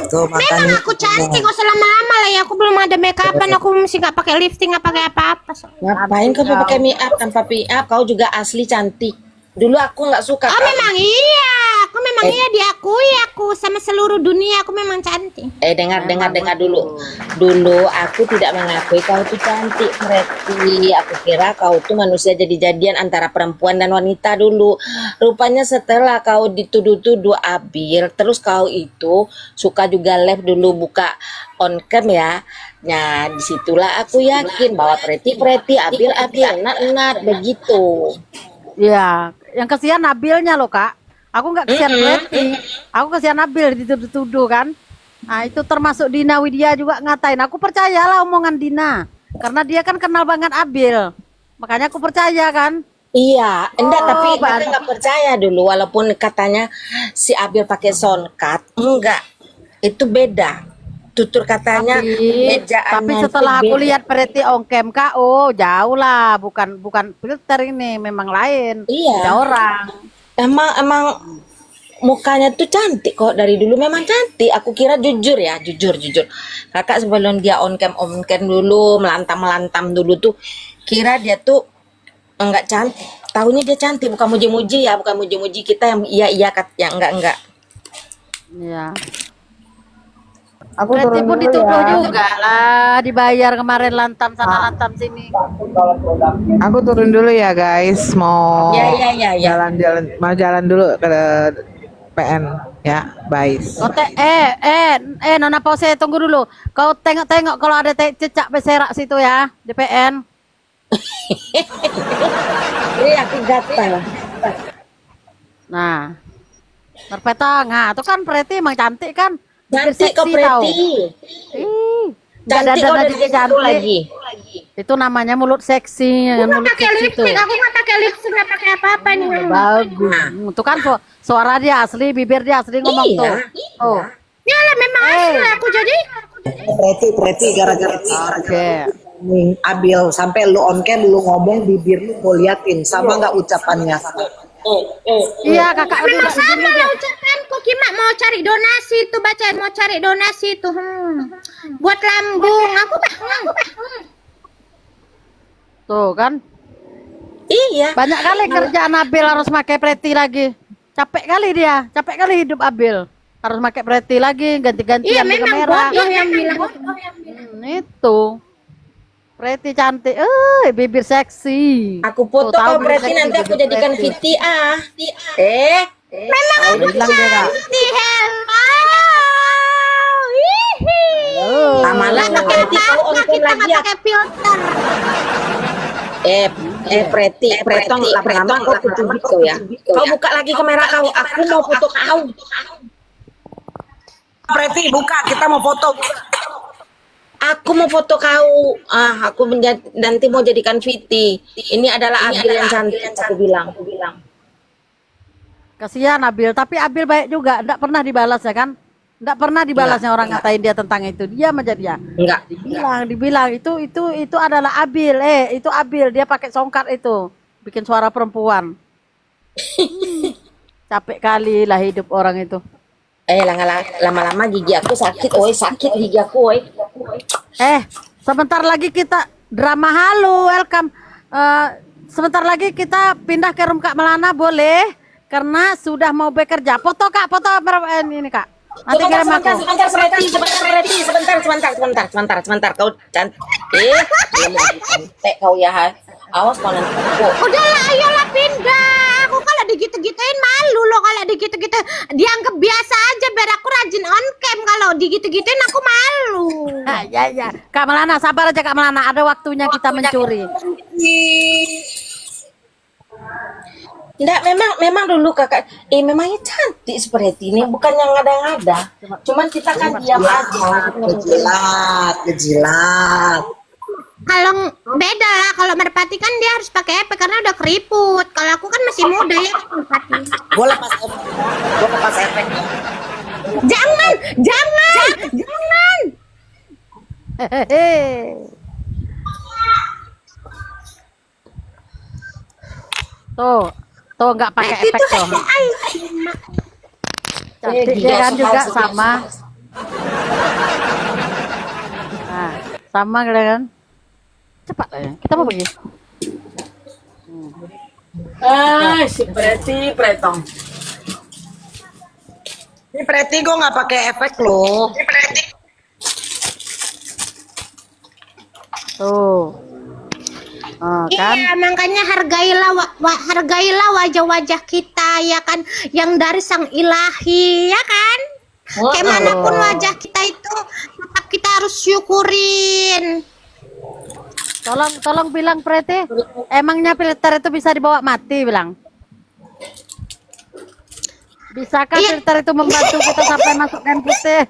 Tuh makan. Memang aku cantik, nggak usah lama-lama lah ya. Aku belum ada make upan, aku masih nggak pakai lipstick, nggak pakai apa-apa. Ngapain kau pakai make up? Tanpa make up kau juga asli cantik. Dulu aku nggak suka. Oh memang iya, aku memang dunia diakui aku sama seluruh dunia aku memang cantik. Dengar dulu. Dulu aku tidak mengakui kau tuh cantik, Preti. Aku kira kau tuh manusia jadi-jadian antara perempuan dan wanita dulu. Rupanya setelah kau dituduh-tuduh abil, terus kau itu suka juga live dulu buka on cam ya. Nah, disitulah aku yakin bahwa Preti, abil, nat begitu. Ya, yang kesian Nabilnya loh Kak. Aku nggak kesian Preti, aku kesian Nabil dituduh kan. Nah itu termasuk Dina Widya juga ngatain. Aku percayalah omongan Dina, karena dia kan kenal banget Abil. Makanya aku percaya kan. Iya, enggak, tapi kita nggak percaya dulu walaupun katanya si Abil pakai soundcard. Enggak, itu beda. Tutur katanya Tapi setelah aku lihat Preti on cam Kak, oh jauh lah, bukan filter ini, memang lain. Iya. Beda orang. Emang mukanya tuh cantik kok, dari dulu memang cantik. Aku kira jujur. Kakak sebelum dia on cam dulu, melantam dulu tuh kira dia tuh enggak cantik. Tahunya dia cantik, bukan muji-muji kita yang iya yang enggak. Iya. Aku Preti turun pun dulu dituduh ya. juga lah, dibayar kemarin lantam sana lantam sini. Aku turun dulu ya guys, mau Ya. jalan dulu ke PN ya, bye. Nona Pause tunggu dulu. Kau tengok kalau ada cecak beserak situ ya di PN. Iya, aku gatal. Nah, terpetang. Nah, itu kan Preti emang cantik kan? Cantik kok Preti. Cantik kok dari situ lagi. Itu namanya mulut seksi, mulut seksi itu. Aku nggak pakai lipstick, nggak pakai apa-apa nih. Bagus. Itu kan suara dia asli, bibir dia asli ngomong tuh. Oh. Ya lah memang asli aku jadi. Preti gara-gara Abil sampai lu on cam lu ngomong bibir lu gue liatin sama nggak ucapannya. Iya kakak memang sama lah ucapanku. Kima mau cari donasi tuh, baca mau cari donasi tuh buat lambung aku tuh kan. Iya. Banyak kali kerjaan Abil harus pakai Preti lagi. Capek kali hidup Abil. Harus pakai Preti lagi, ganti-gantian di kamera. Bodoh yang bilang. Itu. Preti cantik, bibir seksi. Aku foto kau Preti, nanti aku jadikan VT Memang aku cantik, hello. Malah pakai kau on cam lagi ya. Pakai filter. Preti, lama-lama kau tutup kau ya. Kau buka lagi kamera kau, aku mau foto kau. Preti buka, kita mau foto. Aku mau foto kau. Aku nanti mau jadikan VT. Ini adalah Abil yang cantik, aku bilang. Kasihan Abil, tapi Abil baik juga, enggak pernah dibalas ya kan? Enggak pernah dibalasnya orang ngatain dia tentang itu. Dia aja dia. Enggak. Dibilang itu adalah Abil. Itu Abil, dia pakai songkat itu. Bikin suara perempuan. Capek kali lah hidup orang itu. Lama-lama gigi aku sakit gigi aku, Sebentar lagi kita drama halo, welcome. Sebentar lagi kita pindah ke room Kak Melana boleh? Karena sudah mau bekerja. Foto Kak, ini Kak. Nanti kirim aku. Sebentar, kau cantik. Kau ya, awas kau nanti. Udahlah, ayolah pindah. Aku kalau digitu-gituin malu loh kalau digitu-gitu. Dianggap biasa aja biar aku rajin on cam. Kalau digitu-gituin aku malu. Ya. Kak Melana, sabar aja Kak Melana. Ada waktunya kita mencuri. Enggak, memang dulu kakak, memangnya cantik seperti ini, bukan yang ngada-ngada. Cuman kita kan diam aja. Kejilat. Kalau beda lah, kalau merpati kan dia harus pakai efek karena udah keriput. Kalau aku kan masih muda ya merpati. Gue lepas efek. Jangan. Tuh nggak pakai efek tuh. Cantik dia kan juga sama. Nah, sama kan? Cepat lah ya. Kita mau pergi. Si Preti, Pretong. Ini Preti gue nggak pakai efek loh. Tuh. Oh, kan? Iya, makanya hargailah wajah-wajah kita ya kan, yang dari Sang Ilahi ya kan. Kayak manapun wajah kita itu tetap kita harus syukurin. Tolong bilang Preti, emangnya filter itu bisa dibawa mati bilang? Bisakah filter itu membantu kita sampai masuk kain putih?